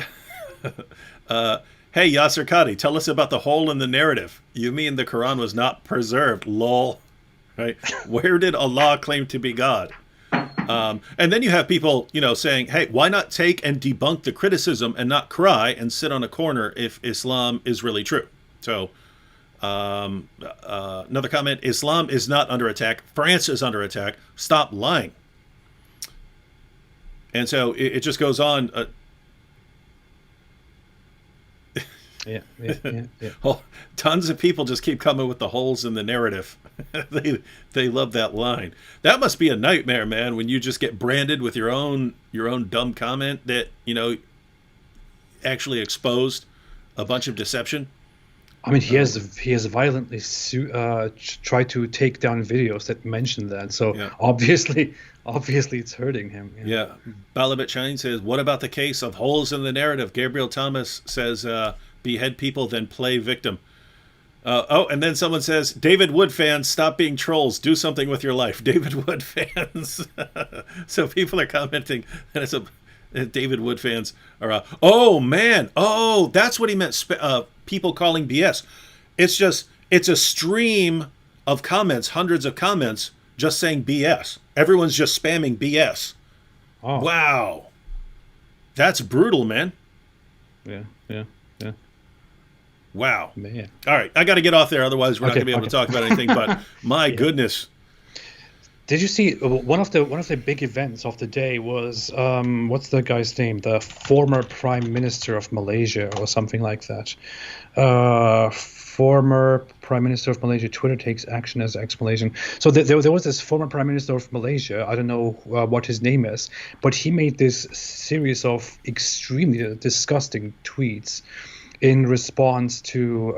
Hey, Yasser Qadi, tell us about the hole in the narrative. You mean the Quran was not preserved? Lol. Right? Where did Allah claim to be God? And then you have people, saying, hey, why not take and debunk the criticism and not cry and sit on a corner if Islam is really true? So another comment, Islam is not under attack. France is under attack. Stop lying. And so it just goes on. Yeah. Oh, tons of people just keep coming with the holes in the narrative. They love that line. That must be a nightmare, man, when you just get branded with your own dumb comment that actually exposed a bunch of deception. I mean, he has violently tried to take down videos that mention that. So yeah. Obviously it's hurting him. Yeah. Balabet Shine says, what about the case of holes in the narrative? Gabriel Thomas says, behead people, then play victim. And then someone says, David Wood fans, stop being trolls. Do something with your life. David Wood fans. So people are commenting that it's David Wood fans are, oh, man. Oh, that's what he meant. People calling BS. It's a stream of comments, hundreds of comments, just saying BS. Everyone's just spamming BS. Oh. Wow. That's brutal, man. Yeah. Wow. Man. All right. I got to get off there. Otherwise, we're not going to be able to talk about anything. But my goodness. Did you see one of the big events of the day was what's the guy's name? The former Prime Minister of Malaysia or something like that. Former Prime Minister of Malaysia, Twitter takes action as explanation. So there was this former Prime Minister of Malaysia. I don't know what his name is, but he made this series of extremely disgusting tweets in response to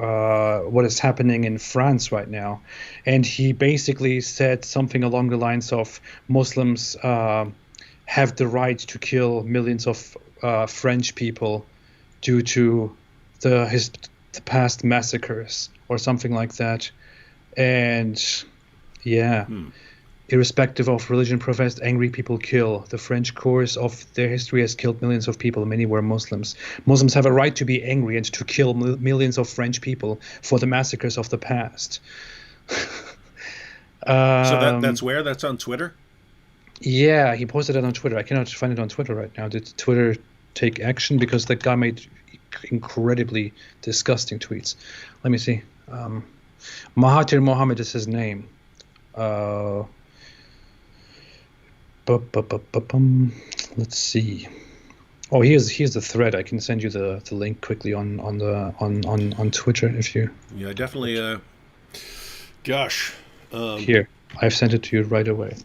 what is happening in France right now. And he basically said something along the lines of Muslims have the right to kill millions of French people due to the past massacres or something like that. And yeah. Irrespective of religion professed, angry people kill. The French course of their history has killed millions of people. Many were Muslims. Muslims have a right to be angry and to kill millions of French people for the massacres of the past. So that's where? That's on Twitter? Yeah, he posted it on Twitter. I cannot find it on Twitter right now. Did Twitter take action? Because that guy made incredibly disgusting tweets. Let me see. Mahathir Mohamad is his name. Let's see. Oh, here's the thread. I can send you the link quickly on Twitter if you. Yeah, definitely. Gosh. Here, I've sent it to you right away.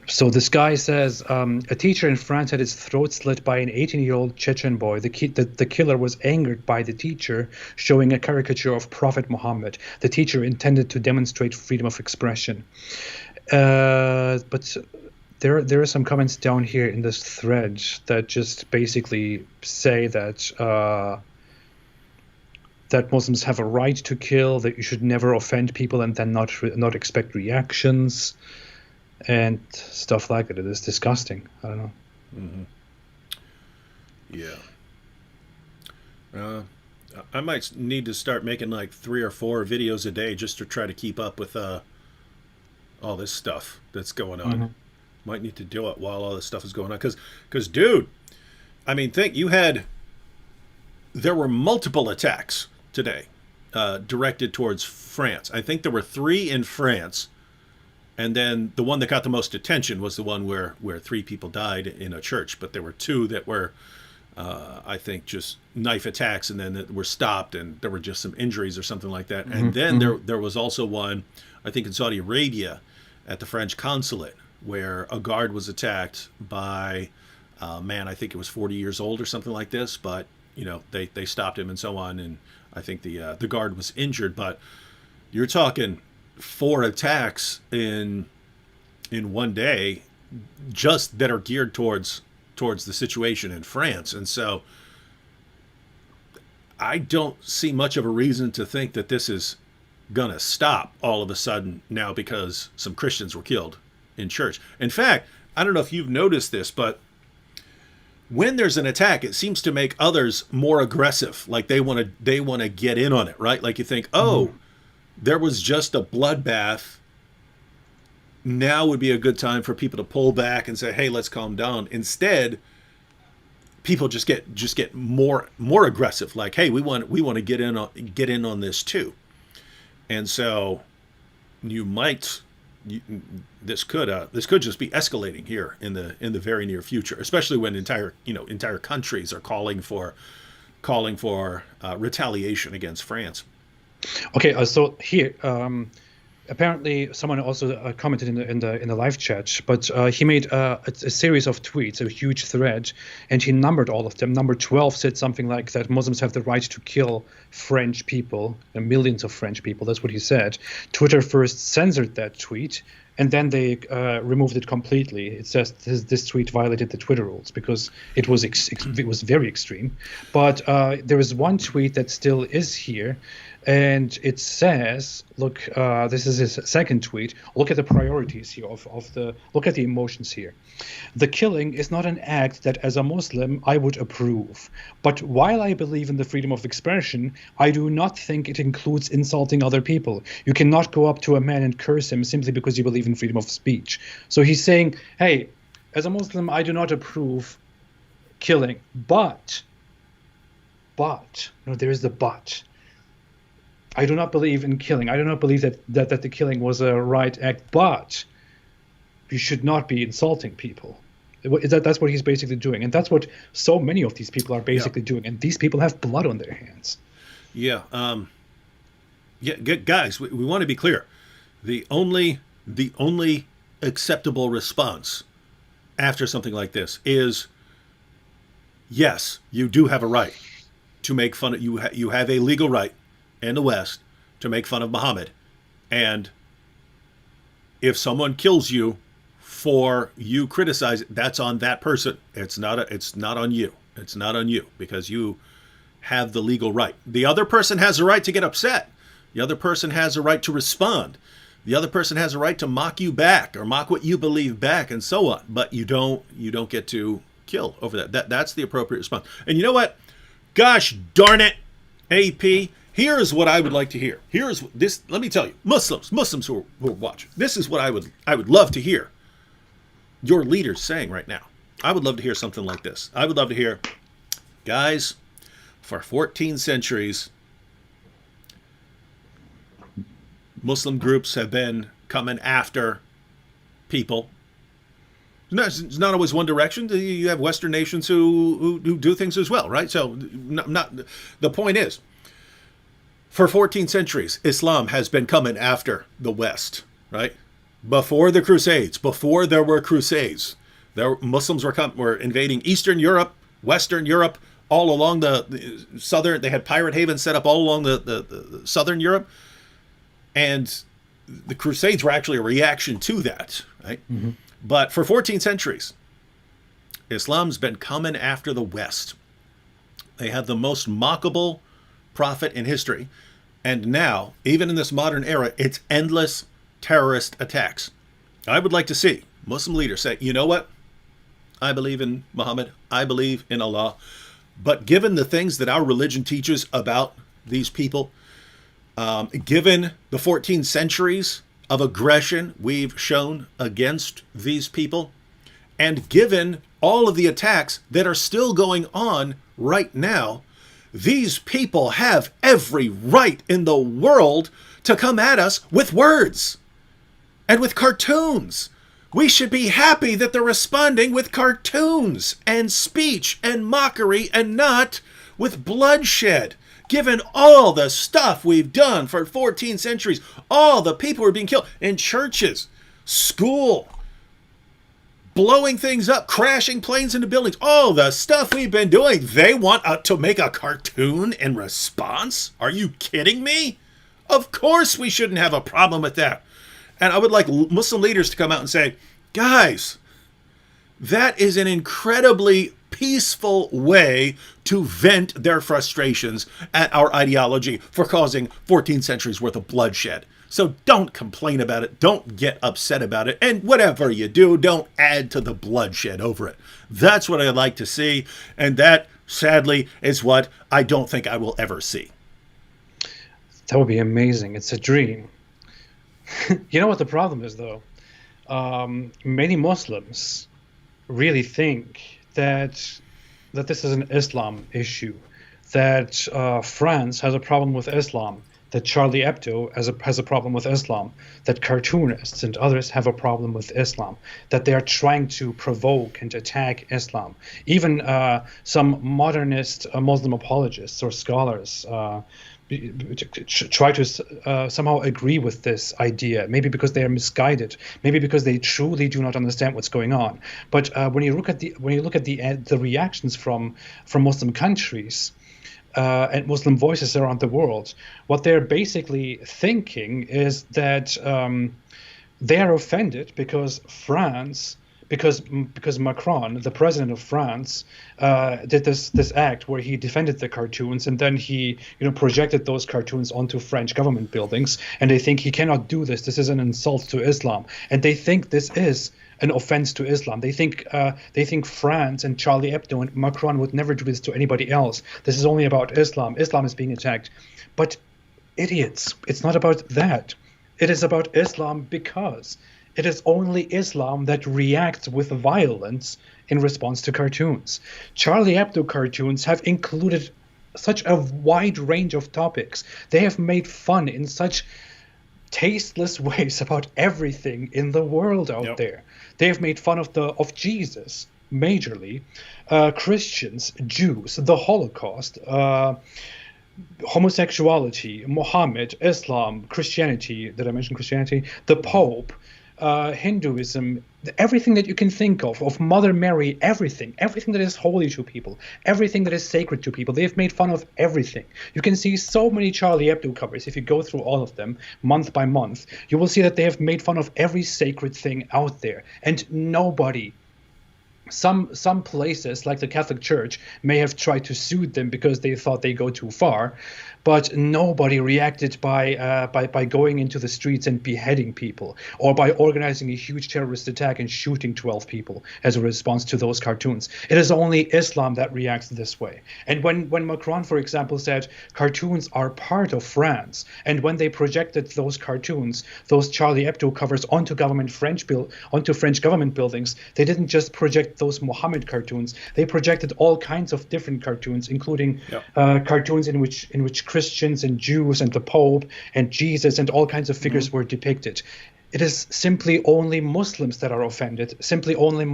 So this guy says a teacher in France had his throat slit by an 18-year-old Chechen boy. The killer was angered by the teacher showing a caricature of Prophet Muhammad. The teacher intended to demonstrate freedom of expression. But there are some comments down here in this thread that just basically say that that Muslims have a right to kill, that you should never offend people and then not expect reactions and stuff like that. It is disgusting. I don't know. Yeah. I might need to start making like 3 or 4 videos a day just to try to keep up with all this stuff that's going on. Might need to do it while all this stuff is going on. Because dude, I mean, there were multiple attacks today directed towards France. I think there were 3 in France. And then the one that got the most attention was the one where 3 people died in a church. But there were 2 that were, I think, just knife attacks and then that were stopped and there were just some injuries or something like that. And then there was also one, I think in Saudi Arabia at the French consulate where a guard was attacked by a man, I think it was 40 years old or something like this. But, you know, they stopped him and so on. And I think the guard was injured. But you're talking 4 attacks in one day just that are geared towards the situation in France. And so I don't see much of a reason to think that this is gonna stop all of a sudden now because some Christians were killed in church. In fact, I don't know if you've noticed this, but when there's an attack, it seems to make others more aggressive. Like they want to get in on it, right? Like you think, oh, there was just a bloodbath. Now would be a good time for people to pull back and say, hey, let's calm down. Instead, people just get more aggressive. Like, hey, we want to get in on this too. And so this could just be escalating here in the very near future, especially when entire countries are calling for retaliation against France. Okay, so here, apparently someone also commented in the live chat, but he made a series of tweets, a huge thread, and he numbered all of them. Number 12 said something like that Muslims have the right to kill French people, millions of French people. That's what he said. Twitter first censored that tweet, and then they removed it completely. It says this tweet violated the Twitter rules because it was very extreme. But there is one tweet that still is here. And it says, look, this is his second tweet. Look at the priorities here look at the emotions here. The killing is not an act that as a Muslim I would approve. But while I believe in the freedom of expression, I do not think it includes insulting other people. You cannot go up to a man and curse him simply because you believe in freedom of speech. So he's saying, hey, as a Muslim, I do not approve killing. But, there is the but. I do not believe in killing. I do not believe that the killing was a right act, but you should not be insulting people. That's what he's basically doing, and that's what so many of these people are basically doing. And these people have blood on their hands. Yeah. Guys, we want to be clear. The only acceptable response after something like this is, yes, you do have a right to make fun of, you have a legal right in the West to make fun of Muhammad. And if someone kills you for you criticize it, that's on that person. It's not on you. It's not on you, because you have the legal right. The other person has a right to get upset. The other person has a right to respond. The other person has a right to mock you back or mock what you believe back, and so on. But you don't get to kill over that. That's the appropriate response. And you know what? Gosh darn it, AP. Here's what I would like to hear. Here's this. Let me tell you, Muslims who are watching. This is what I would love to hear your leaders saying right now. I would love to hear something like this. I would love to hear, guys, for 14 centuries, Muslim groups have been coming after people. It's not always one direction. You have Western nations who do things as well, right? So, not the point is, for 14 centuries, Islam has been coming after the West, right? Before the Crusades, before there were Crusades, Muslims were invading Eastern Europe, Western Europe, all along the southern. They had pirate havens set up all along the southern Europe, and the Crusades were actually a reaction to that, right? Mm-hmm. But for 14 centuries, Islam's been coming after the West. They have the most mockable prophet in history, and now, even in this modern era, it's endless terrorist attacks. I would like to see Muslim leaders say, you know what? I believe in Muhammad. I believe in Allah. But given the things that our religion teaches about these people, given the 14 centuries of aggression we've shown against these people, and given all of the attacks that are still going on right now, these people have every right in the world to come at us with words and with cartoons. We should be happy that they're responding with cartoons and speech and mockery and not with bloodshed. Given all the stuff we've done for 14 centuries, all the people who are being killed in churches, school, blowing things up, crashing planes into buildings, all the stuff we've been doing, they want to make a cartoon in response? Are you kidding me? Of course we shouldn't have a problem with that. And I would like Muslim leaders to come out and say, guys, that is an incredibly peaceful way to vent their frustrations at our ideology for causing 14 centuries worth of bloodshed. So don't complain about it. Don't get upset about it. And whatever you do, don't add to the bloodshed over it. That's what I'd like to see. And that, sadly, is what I don't think I will ever see. That would be amazing. It's a dream. You know what the problem is, though? Many Muslims really think that this is an Islam issue, that France has a problem with Islam, that Charlie Hebdo has a problem with Islam, that cartoonists and others have a problem with Islam, that they are trying to provoke and attack Islam. Even some modernist Muslim apologists or scholars try to somehow agree with this idea, maybe because they are misguided, maybe because they truly do not understand what's going on. But when you look at the reactions from Muslim countries and Muslim voices around the world, what they're basically thinking is that they are offended because Macron, the president of France, did this act where he defended the cartoons, and then he projected those cartoons onto French government buildings, and they think he cannot do this. This is an insult to Islam, and they think this is an offense to Islam. They think France and Charlie Hebdo and Macron would never do this to anybody else. This is only about Islam. Islam is being attacked. But idiots, it's not about that. It is about Islam because it is only Islam that reacts with violence in response to cartoons. Charlie Hebdo cartoons have included such a wide range of topics. They have made fun in such tasteless ways about everything in the world out there. They have made fun of Jesus majorly, Christians, Jews, the Holocaust, homosexuality, Muhammad, Islam, Christianity. Did I mention Christianity? The Pope, Hinduism, everything that you can think of Mother Mary, everything that is holy to people, everything that is sacred to people. They've made fun of everything. You can see so many Charlie Hebdo covers. If you go through all of them month by month, you will see that they have made fun of every sacred thing out there. And nobody, some places like the Catholic Church may have tried to sue them because they thought they go too far, but nobody reacted by going into the streets and beheading people, or by organizing a huge terrorist attack and shooting 12 people as a response to those cartoons. It is only Islam that reacts this way. And when Macron, for example, said cartoons are part of France, and when they projected those cartoons, those Charlie Hebdo covers onto French government buildings, they didn't just project those Muhammad cartoons. They projected all kinds of different cartoons, including cartoons in which Christians and Jews and the Pope and Jesus and all kinds of figures were depicted. It is simply only Muslims that are offended, simply only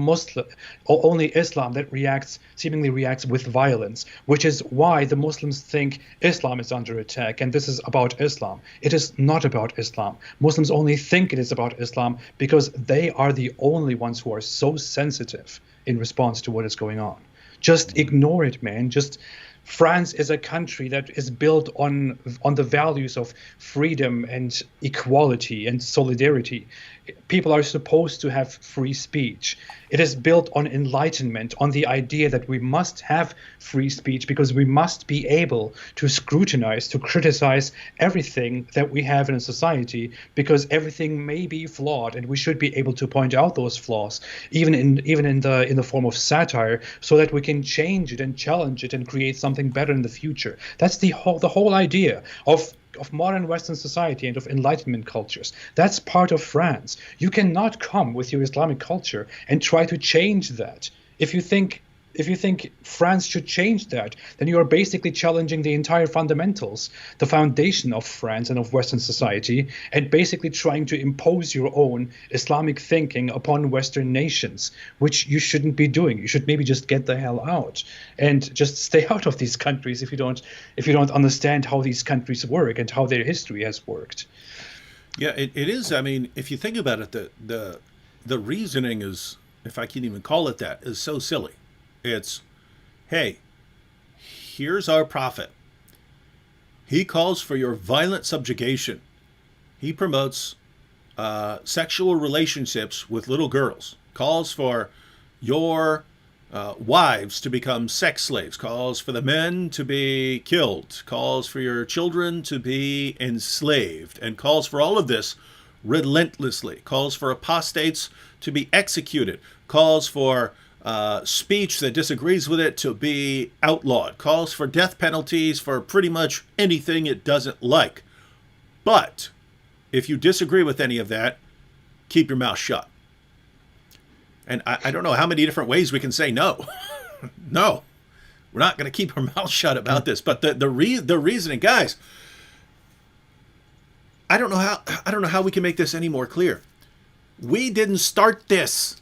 Islam that seemingly reacts with violence, which is why the Muslims think Islam is under attack and this is about Islam. It is not about Islam. Muslims only think it is about Islam because they are the only ones who are so sensitive in response to what is going on. Just ignore it, man. France is a country that is built on the values of freedom and equality and solidarity. People are supposed to have free speech. It is built on enlightenment, on the idea that we must have free speech because we must be able to scrutinize, to criticize everything that we have in a society, because everything may be flawed and we should be able to point out those flaws, even in the form of satire, so that we can change it and challenge it and create something better in the future. That's the whole idea of modern Western society and of Enlightenment cultures. That's part of France. You cannot come with your Islamic culture and try to change that. If you think France should change that, then you are basically challenging the entire fundamentals, the foundation of France and of Western society, and basically trying to impose your own Islamic thinking upon Western nations, which you shouldn't be doing. You should maybe just get the hell out and just stay out of these countries if you don't understand how these countries work and how their history has worked. Yeah, it is. I mean, if you think about it, the reasoning is, if I can even call it that, is so silly. It's, hey, here's our prophet. He calls for your violent subjugation. He promotes sexual relationships with little girls. Calls for your wives to become sex slaves. Calls for the men to be killed. Calls for your children to be enslaved. And calls for all of this relentlessly. Calls for apostates to be executed. Calls for speech that disagrees with it to be outlawed, calls for death penalties for pretty much anything it doesn't like. But if you disagree with any of that, keep your mouth shut. And I don't know how many different ways we can say no. No, we're not going to keep our mouth shut about this. But the reasoning, guys, I don't know how we can make this any more clear. We didn't start this.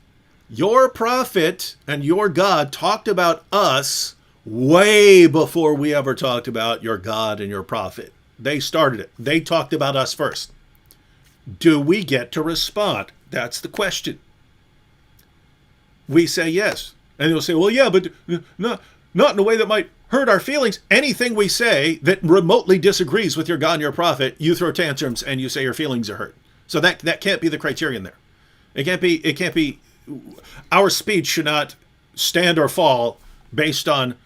Your prophet and your God talked about us way before we ever talked about your God and your prophet. They started it. They talked about us first. Do we get to respond? That's the question. We say yes. And they'll say, well, yeah, but not in a way that might hurt our feelings. Anything we say that remotely disagrees with your God and your prophet, you throw tantrums and you say your feelings are hurt. So that can't be the criterion there. It can't be. Our speech should not stand or fall based on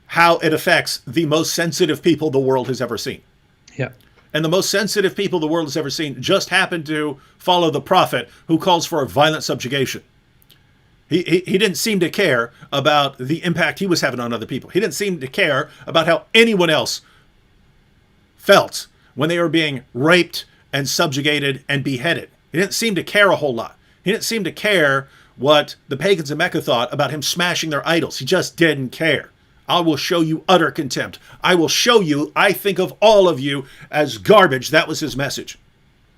how it affects the most sensitive people the world has ever seen. Yeah. And the most sensitive people the world has ever seen just happen to follow the prophet who calls for a violent subjugation. He didn't seem to care about the impact he was having on other people. He didn't seem to care about how anyone else felt when they were being raped and subjugated and beheaded. He didn't seem to care a whole lot. He didn't seem to care what the pagans of Mecca thought about him smashing their idols. He just didn't care. I will show you utter contempt. I will show you, I think of all of you as garbage. That was his message.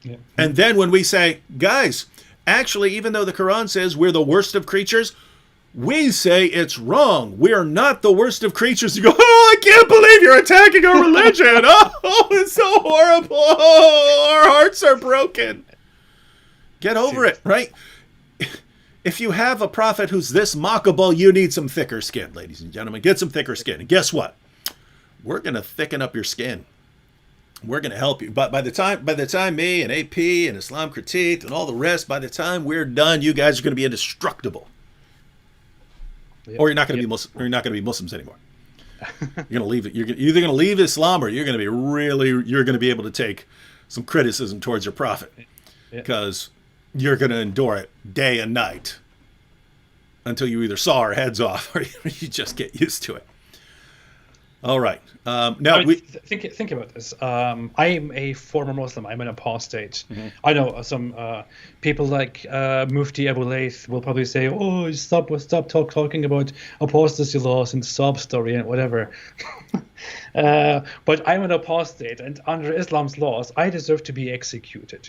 Yeah. And then when we say, guys, Actually, even though the Quran says we're the worst of creatures, we say it's wrong. We're not the worst of creatures. You go, oh, I can't believe you're attacking our religion. Oh, it's so horrible. Oh, our hearts are broken. Get over it, right? If you have a prophet who's this mockable, you need some thicker skin, ladies and gentlemen. Get some thicker skin. And guess what? We're going to thicken up your skin. We're going to help you. But by the time me and AP and Islam Critiqued and all the rest, by the time we're done, you guys are going to be indestructible. Yep. Or you're not going to be Muslim, or you're not going to be Muslims anymore. You're going to leave it. You're either going to leave Islam, or you're going to be able to take some criticism towards your prophet, because you're going to endure it day and night until you either saw our heads off or you just get used to it. All right. Now think about this. I am a former Muslim. I'm an apostate. Mm-hmm. I know some people like Mufti Abu Layth will probably say, "Oh, stop talking about apostasy laws and sob story and whatever." But I'm an apostate, and under Islam's laws, I deserve to be executed.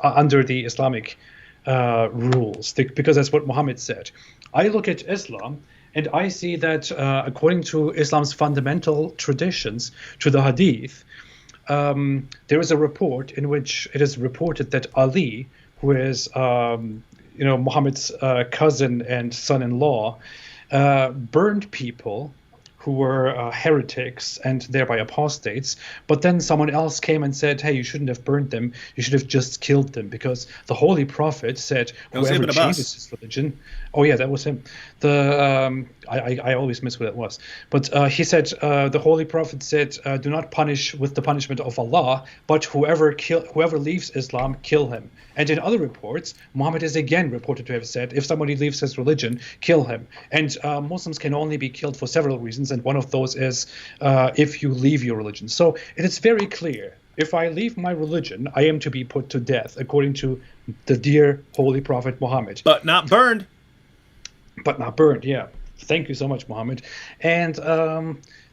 Under the Islamic rules, because that's what Muhammad said. I look at Islam. And I see that according to Islam's fundamental traditions, to the Hadith, there is a report in which it is reported that Ali, who is Muhammad's cousin and son-in-law, burned people who were heretics and thereby apostates. But then someone else came and said, hey, you shouldn't have burned them. You should have just killed them, because the Holy Prophet said, whoever changes his religion. Oh, yeah, that was him. I always miss who that was. But he said, the Holy Prophet said, do not punish with the punishment of Allah, but whoever leaves Islam, kill him. And in other reports, Muhammad is again reported to have said, if somebody leaves his religion, kill him. And Muslims can only be killed for several reasons, and one of those is if you leave your religion. So it is very clear. If I leave my religion, I am to be put to death, according to the dear Holy Prophet Muhammad. But not burned. But not burned, yeah. Thank you so much, Muhammad. And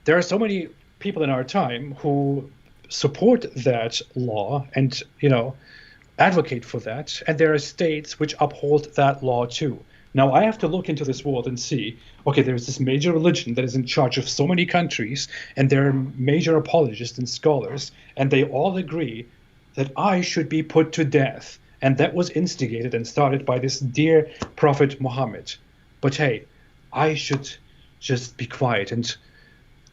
there are so many people in our time who support that law and, advocate for that. And there are states which uphold that law too. Now, I have to look into this world and see, okay, there's this major religion that is in charge of so many countries, and there are major apologists and scholars, and they all agree that I should be put to death. And that was instigated and started by this dear Prophet Muhammad. But hey, I should just be quiet and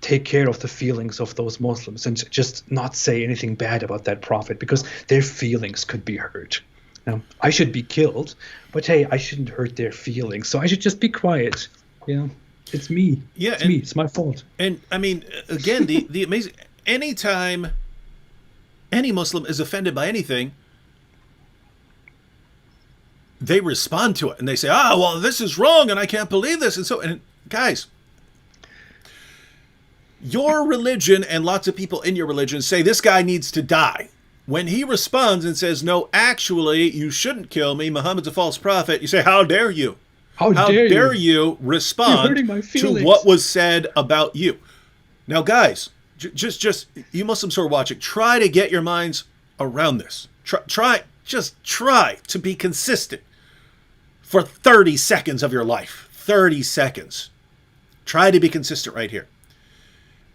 take care of the feelings of those Muslims and just not say anything bad about that prophet, because their feelings could be hurt. Now, I should be killed, but hey, I shouldn't hurt their feelings, so I should just be quiet. It's me. Yeah, it's me. It's my fault. And I mean, again, the amazing, anytime any Muslim is offended by anything, they respond to it and they say, well, this is wrong and I can't believe this. And guys, your religion and lots of people in your religion say this guy needs to die. When he responds and says, no, actually, you shouldn't kill me, Muhammad's a false prophet, you say, how dare you? How dare you respond to what was said about you? Now, guys, just you Muslims who are watching, try to get your minds around this. Try to be consistent for 30 seconds of your life. 30 seconds. Try to be consistent right here.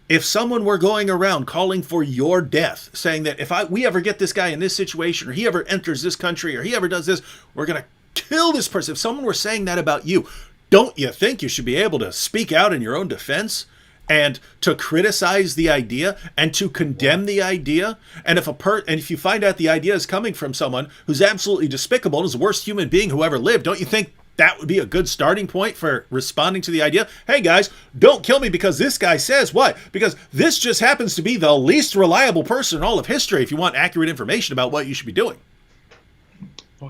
If someone were going around calling for your death, saying that if we ever get this guy in this situation, or he ever enters this country, or he ever does this, we're going to kill this person. If someone were saying that about you, don't you think you should be able to speak out in your own defense and to criticize the idea and to condemn the idea? And if you find out the idea is coming from someone who's absolutely despicable and is the worst human being who ever lived, don't you think that would be a good starting point for responding to the idea? Hey guys, don't kill me because this guy says what? Because this just happens to be the least reliable person in all of history if you want accurate information about what you should be doing.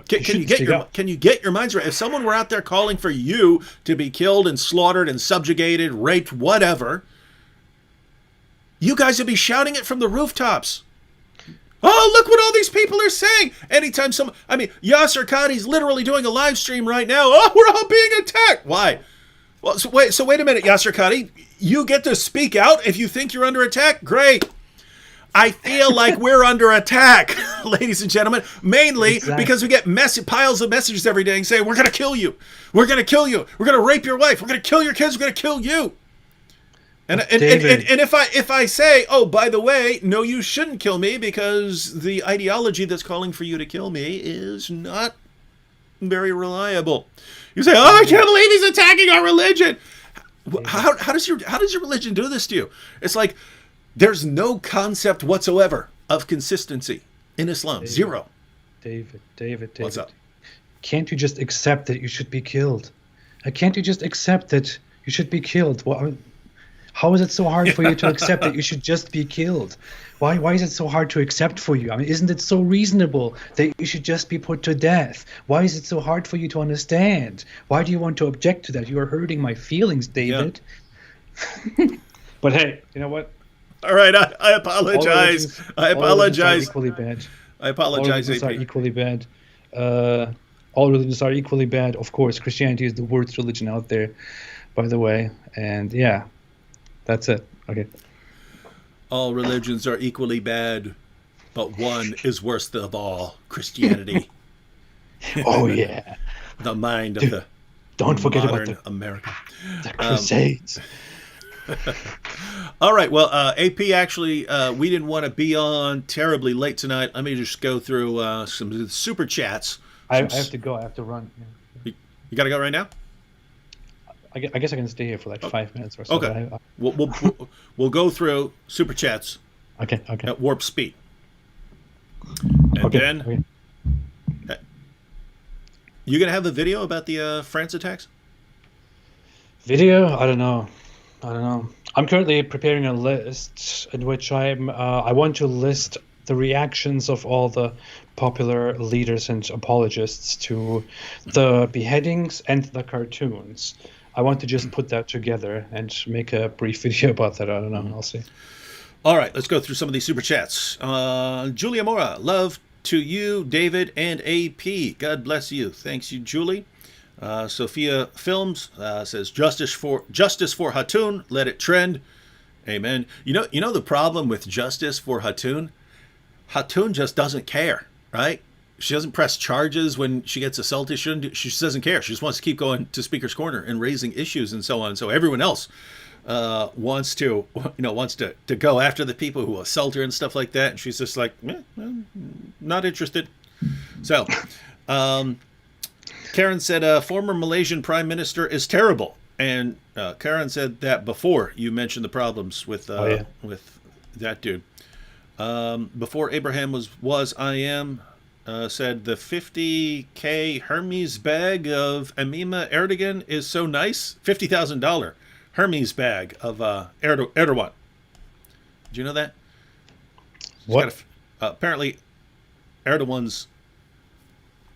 Can you get your minds right? If someone were out there calling for you to be killed and slaughtered and subjugated, raped, whatever, you guys would be shouting it from the rooftops. Oh, look what all these people are saying. Anytime Yasser Qadhi's literally doing a live stream right now. Oh, we're all being attacked. Why? Well, so wait a minute, Yasser Qadhi. You get to speak out if you think you're under attack? Great. I feel like we're under attack, ladies and gentlemen, mainly because we get piles of messages every day saying, we're going to kill you. We're going to kill you. We're going to rape your wife. We're going to kill your kids. We're going to kill you. And if I say, oh, by the way, no, you shouldn't kill me because the ideology that's calling for you to kill me is not very reliable. You say, oh, I can't believe he's attacking our religion. How does your religion do this to you? It's like, there's no concept whatsoever of consistency in Islam. David, Zero. David. What's up? Can't you just accept that you should be killed? Can't you just accept that you should be killed? How is it so hard for you to accept that you should just be killed? Why is it so hard to accept for you? I mean, isn't it so reasonable that you should just be put to death? Why is it so hard for you to understand? Why do you want to object to that? You are hurting my feelings, David. Yeah. But hey, you know what? All right, I apologize. I apologize. Equally bad. I apologize. All religions are equally bad. All religions are equally bad. Of course, Christianity is the worst religion out there, by the way. And yeah, that's it. Okay. All religions are equally bad, but one is worst of all: Christianity. Oh yeah. The mind of the don't forget modern about America. The Crusades. All right. Well, AP, actually, we didn't want to be on terribly late tonight. Let me just go through some super chats. I have to go. I have to run. You got to go right now? I guess I can stay here for like 5 minutes or so. Okay. We'll go through super chats. Okay. At warp speed. And then... You going to have the video about the France attacks? Video? I don't know. I'm currently preparing a list in which I want to list the reactions of all the popular leaders and apologists to the beheadings and the cartoons. I want to just put that together and make a brief video about that. I don't know. I'll see. All right, let's go through some of these super chats. Julia Mora, love to you, David and AP. God bless you. Thanks you, Julie. Sophia Films says justice for Hatun. Let it trend. Amen. You know the problem with justice for Hatun? Hatun just doesn't care, right? She doesn't press charges when she gets assaulted. She just doesn't care. She just wants to keep going to Speaker's Corner and raising issues and so on. So everyone else wants to go after the people who assault her and stuff like that. And she's just like, not interested. So, Karen said, former Malaysian Prime Minister is terrible. And Karen said that before you mentioned the problems with with that dude. Before Abraham was I am, said the 50K Hermes bag of Amima Erdogan is so nice. $50,000 Hermes bag of Erdogan. Did you know that? What? Apparently, Erdogan's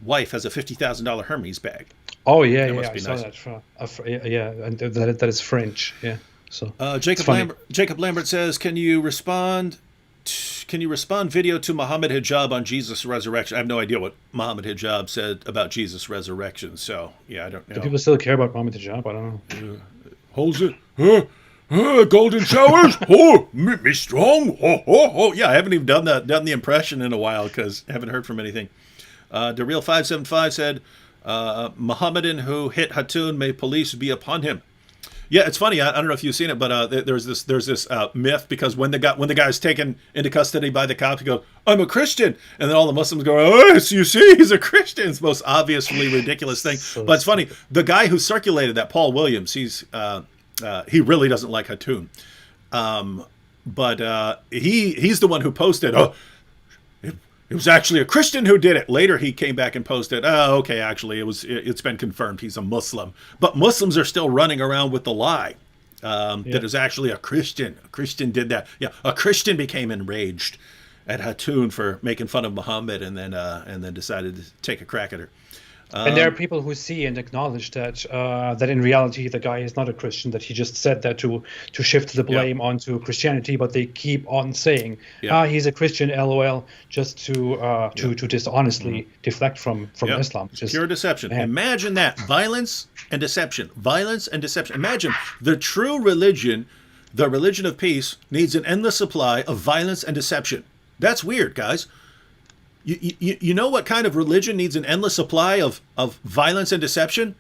wife has a $50,000 Hermes bag. Oh yeah, I nice. saw that. Yeah, and that is French. Yeah. So Jacob Lambert says, can you respond video to Muhammad Hijab on Jesus' resurrection? I have no idea what Muhammad Hijab said about Jesus' resurrection. So yeah, I don't know. Do people still care about Muhammad Hijab? I don't know. Holds it. Golden showers. Me strong. Yeah, I haven't even done the impression in a while because I haven't heard from anything. The Real 575 said, Mohammedan who hit Hatun, may police be upon him. Yeah, it's funny. I don't know if you've seen it, but there's this myth because when the guy's taken into custody by the cops, he goes, "I'm a Christian," and then all the Muslims go, "Oh, so you see, he's a Christian." It's the most obviously ridiculous thing. But it's funny. The guy who circulated that, Paul Williams, he really doesn't like Hatun, but he's the one who posted, "Oh, it was actually a Christian who did it." Later, he came back and posted, "Oh, okay, actually, it's been confirmed he's a Muslim." But Muslims are still running around with the lie that it was actually a Christian. A Christian did that. Yeah, a Christian became enraged at Hatun for making fun of Muhammad, and then decided to take a crack at her. And there are people who see and acknowledge that that in reality the guy is not a Christian, that he just said that to shift the blame onto Christianity, but they keep on saying, he's a Christian, LOL, just to dishonestly deflect from Islam. Just pure deception. Man. Imagine that. Violence and deception. Imagine the true religion The religion of peace needs an endless supply of violence and deception. That's weird, guys. You know what kind of religion needs an endless supply of violence and deception?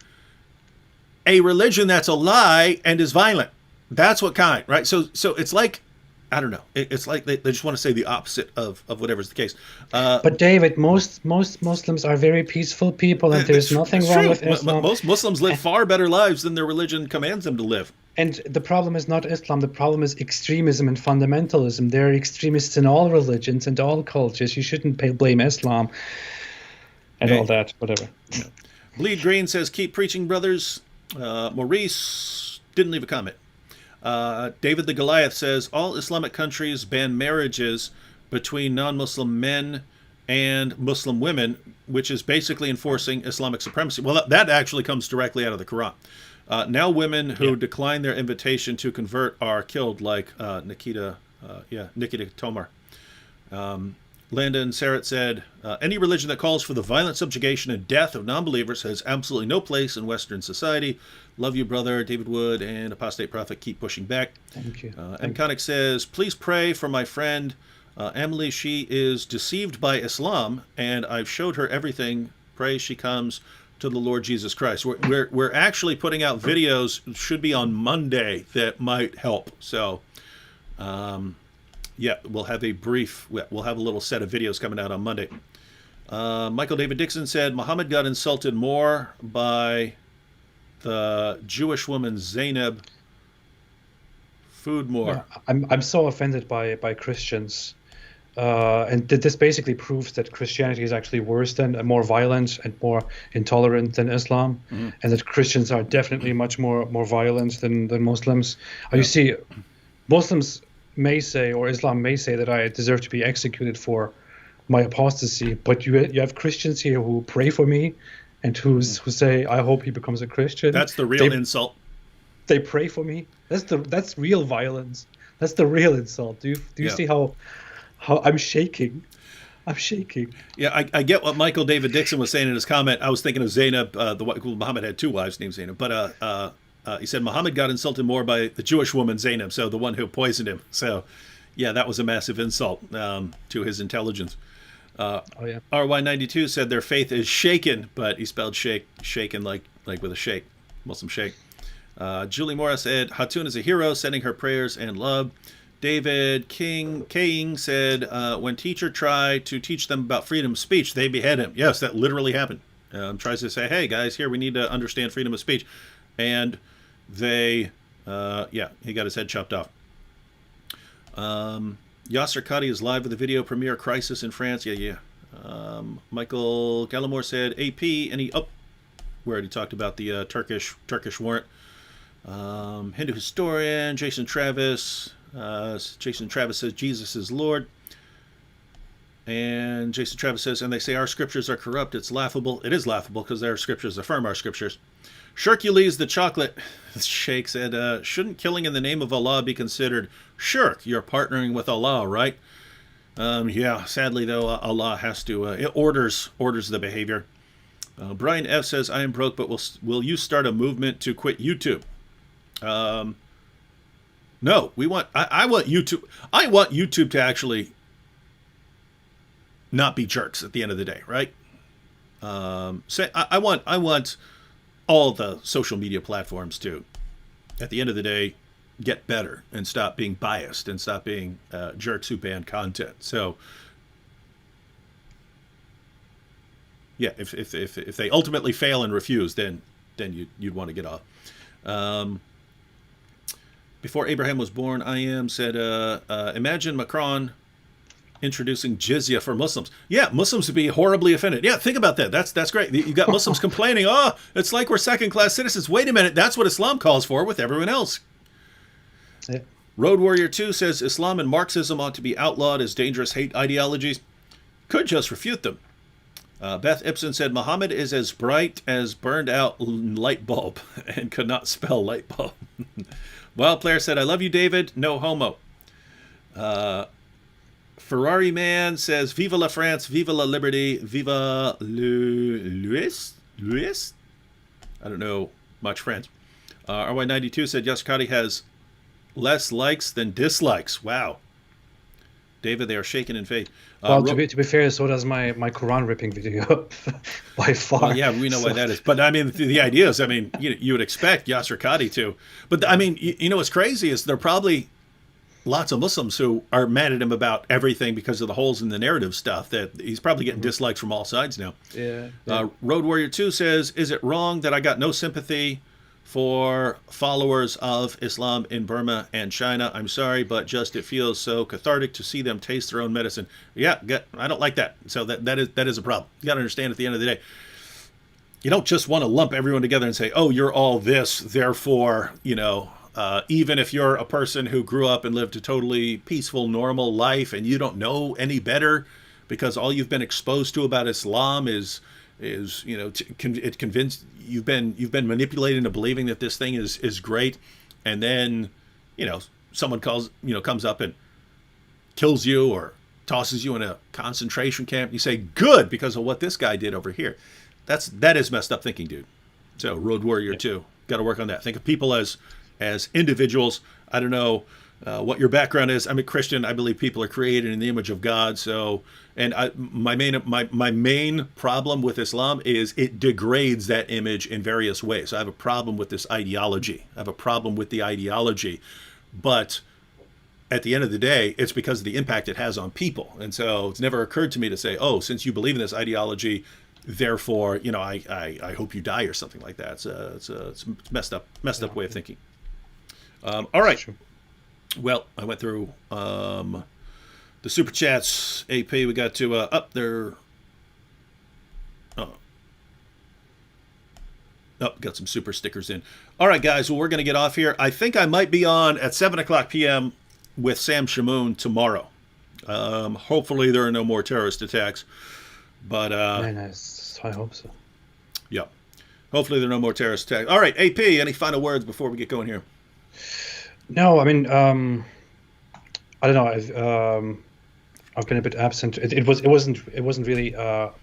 A religion that's a lie and is violent. That's what kind, right? So it's like, I don't know. It's like they just want to say the opposite of whatever's the case. But David, most Muslims are very peaceful people, and there's nothing wrong with Islam. Most Muslims live far better lives than their religion commands them to live. And the problem is not Islam. The problem is extremism and fundamentalism. There are extremists in all religions and all cultures. You shouldn't blame Islam and all that, whatever. Yeah. Bleed Green says, keep preaching, brothers. Maurice didn't leave a comment. David the Goliath says, all Islamic countries ban marriages between non-Muslim men and Muslim women, which is basically enforcing Islamic supremacy. Well, that actually comes directly out of the Quran. Now women who decline their invitation to convert are killed, like Nikita Tomar. Landon Sarrett said, any religion that calls for the violent subjugation and death of non-believers has absolutely no place in Western society. Love you, brother. David Wood and Apostate Prophet keep pushing back. Thank you. Mconic says, please pray for my friend Emily. She is deceived by Islam, and I've showed her everything. Pray she comes to the Lord Jesus Christ. We're actually putting out videos, should be on Monday, that might help. So, yeah, we'll have a little set of videos coming out on Monday. Michael David Dixon said, Muhammad got insulted more by the Jewish woman Zainab Foodmore. Yeah, I'm so offended by Christians. And this basically proves that Christianity is actually worse than, more violent and more intolerant than Islam, and that Christians are definitely much more violent than Muslims. You see, Muslims may say, or Islam may say, that I deserve to be executed for my apostasy, but you have Christians here who pray for me and who say, I hope he becomes a Christian. That's the real insult. They pray for me. That's real violence. That's the real insult. Do you see how I'm shaking? I'm shaking. Yeah, I get what Michael David Dixon was saying in his comment. I was thinking of Zainab. Muhammad had two wives named Zainab, but he said Muhammad got insulted more by the Jewish woman Zainab, so the one who poisoned him. So, yeah, that was a massive insult to his intelligence. RY92 said their faith is shaken, but he spelled shaken like with a shake, Muslim shake. Julie Morris said Hatun is a hero, sending her prayers and love. David King said, when teacher tried to teach them about freedom of speech, they behead him. Yes, that literally happened. Tries to say, hey, guys, here, we need to understand freedom of speech. And they, he got his head chopped off. Yasser Qadi is live with the video premiere Crisis in France. Yeah. Michael Gallimore said, AP, and we already talked about the Turkish warrant. Hindu historian, Jason Travis. Jason Travis says Jesus is Lord, and Jason Travis says, and they say our scriptures are corrupt. It's laughable. It is laughable because their scriptures affirm our scriptures. Shirkules the chocolate shake said, shouldn't killing in the name of Allah be considered shirk? You're partnering with Allah, right? Yeah, sadly though, Allah has to it orders the behavior. Brian F says, I am broke, but will you start a movement to quit YouTube? No, I want YouTube. I want YouTube to actually not be jerks at the end of the day, right? I want all the social media platforms to, at the end of the day, get better and stop being biased and stop being jerks who ban content. So, yeah, if they ultimately fail and refuse, then you'd want to get off. Before Abraham was born, I am said, imagine Macron introducing jizya for Muslims. Yeah, Muslims would be horribly offended. Yeah, think about that. That's great. You got Muslims complaining, it's like we're second-class citizens. Wait a minute, that's what Islam calls for with everyone else. Yeah. Road Warrior 2 says Islam and Marxism ought to be outlawed as dangerous hate ideologies. Could just refute them. Beth Ibsen said Muhammad is as bright as burned out light bulb and could not spell light bulb. Wild Player said, I love you, David. No homo. Ferrari Man says, Viva la France, Viva la Liberty, Viva Louis? I don't know much French. RY92 said, Yaskati has Less likes than dislikes. Wow. David, they are shaken in faith. Well, to be fair, so does my Quran ripping video by far. Well, yeah, we know why that is. But I mean, the idea is, I mean, you would expect Yasser Qadi to. But I mean, you know what's crazy is there are probably lots of Muslims who are mad at him about everything because of the holes in the narrative stuff, that he's probably getting dislikes from all sides now. Yeah. Road Warrior 2 says, is it wrong that I got no sympathy for followers of Islam in Burma and China? I'm sorry, but just it feels so cathartic to see them taste their own medicine. Yeah, I don't like that. So that is a problem. You got to understand, at the end of the day, you don't just want to lump everyone together and say, oh, you're all this, therefore, even if you're a person who grew up and lived a totally peaceful, normal life and you don't know any better because all you've been exposed to about Islam is it convinced you've been manipulated into believing that this thing is great, and then someone comes up and kills you or tosses you in a concentration camp. You say good because of what this guy did over here. That is messed up thinking, dude. So Road Warrior 2, got to work on that. Think of people as individuals. I don't know what your background is. I'm a Christian. I believe people are created in the image of God. So, and my main problem with Islam is it degrades that image in various ways. I have a problem with this ideology. I have a problem with the ideology, but at the end of the day, it's because of the impact it has on people. And so it's never occurred to me to say, oh, since you believe in this ideology, therefore, I hope you die or something like that. It's a messed up way of thinking. All right. Well, I went through the super chats. AP, we got to up there. Got some super stickers in. All right, guys. Well, we're going to get off here. I think I might be on at 7:00 p.m. with Sam Shamoon tomorrow. Hopefully there are no more terrorist attacks. But very nice. I hope so. Yeah. Hopefully there are no more terrorist attacks. All right, AP, any final words before we get going here? No, I mean, I don't know. I've been a bit absent. It wasn't really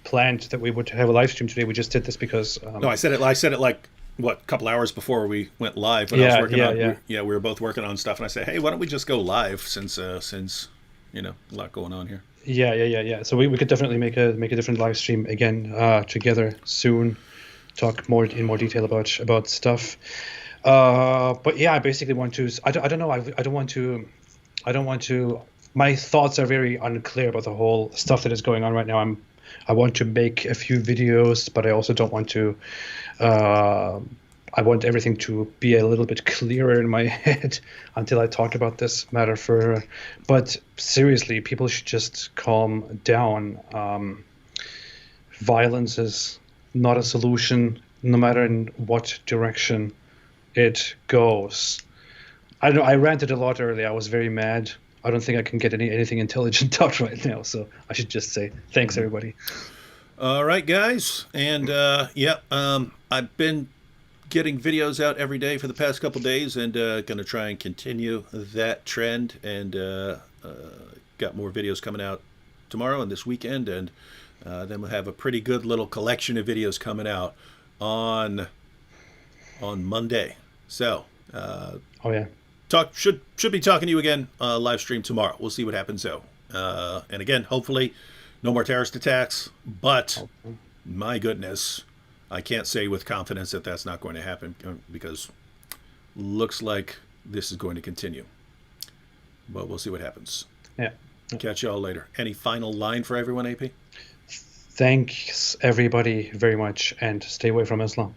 planned that we would have a live stream today. We just did this because. No, I said it like a couple hours before we went live. When I was working we were both working on stuff, and I said, hey, why don't we just go live since a lot going on here. Yeah. So we could definitely make a different live stream again together soon. Talk in more detail about stuff. But yeah, I basically want to. I don't know. I don't want to. My thoughts are very unclear about the whole stuff that is going on right now. I want to make a few videos, but I also don't want to. I want everything to be a little bit clearer in my head until I talk about this matter further. But seriously, people should just calm down. Violence is not a solution, no matter in what direction it goes. I know I ranted a lot earlier. I was very mad. I don't think I can get anything intelligent out right now, so I should just say thanks, everybody. All right, guys. And I've been getting videos out every day for the past couple days, and going to try and continue that trend, and got more videos coming out tomorrow and this weekend, and then we'll have a pretty good little collection of videos coming out on Monday. So should be talking to you again live stream tomorrow. We'll see what happens though. And again, hopefully no more terrorist attacks, but my goodness, I can't say with confidence that that's not going to happen, because looks like this is going to continue. But we'll see what happens. Yeah. Catch you all later. Any final line for everyone, AP? Thanks everybody very much, and stay away from Islam.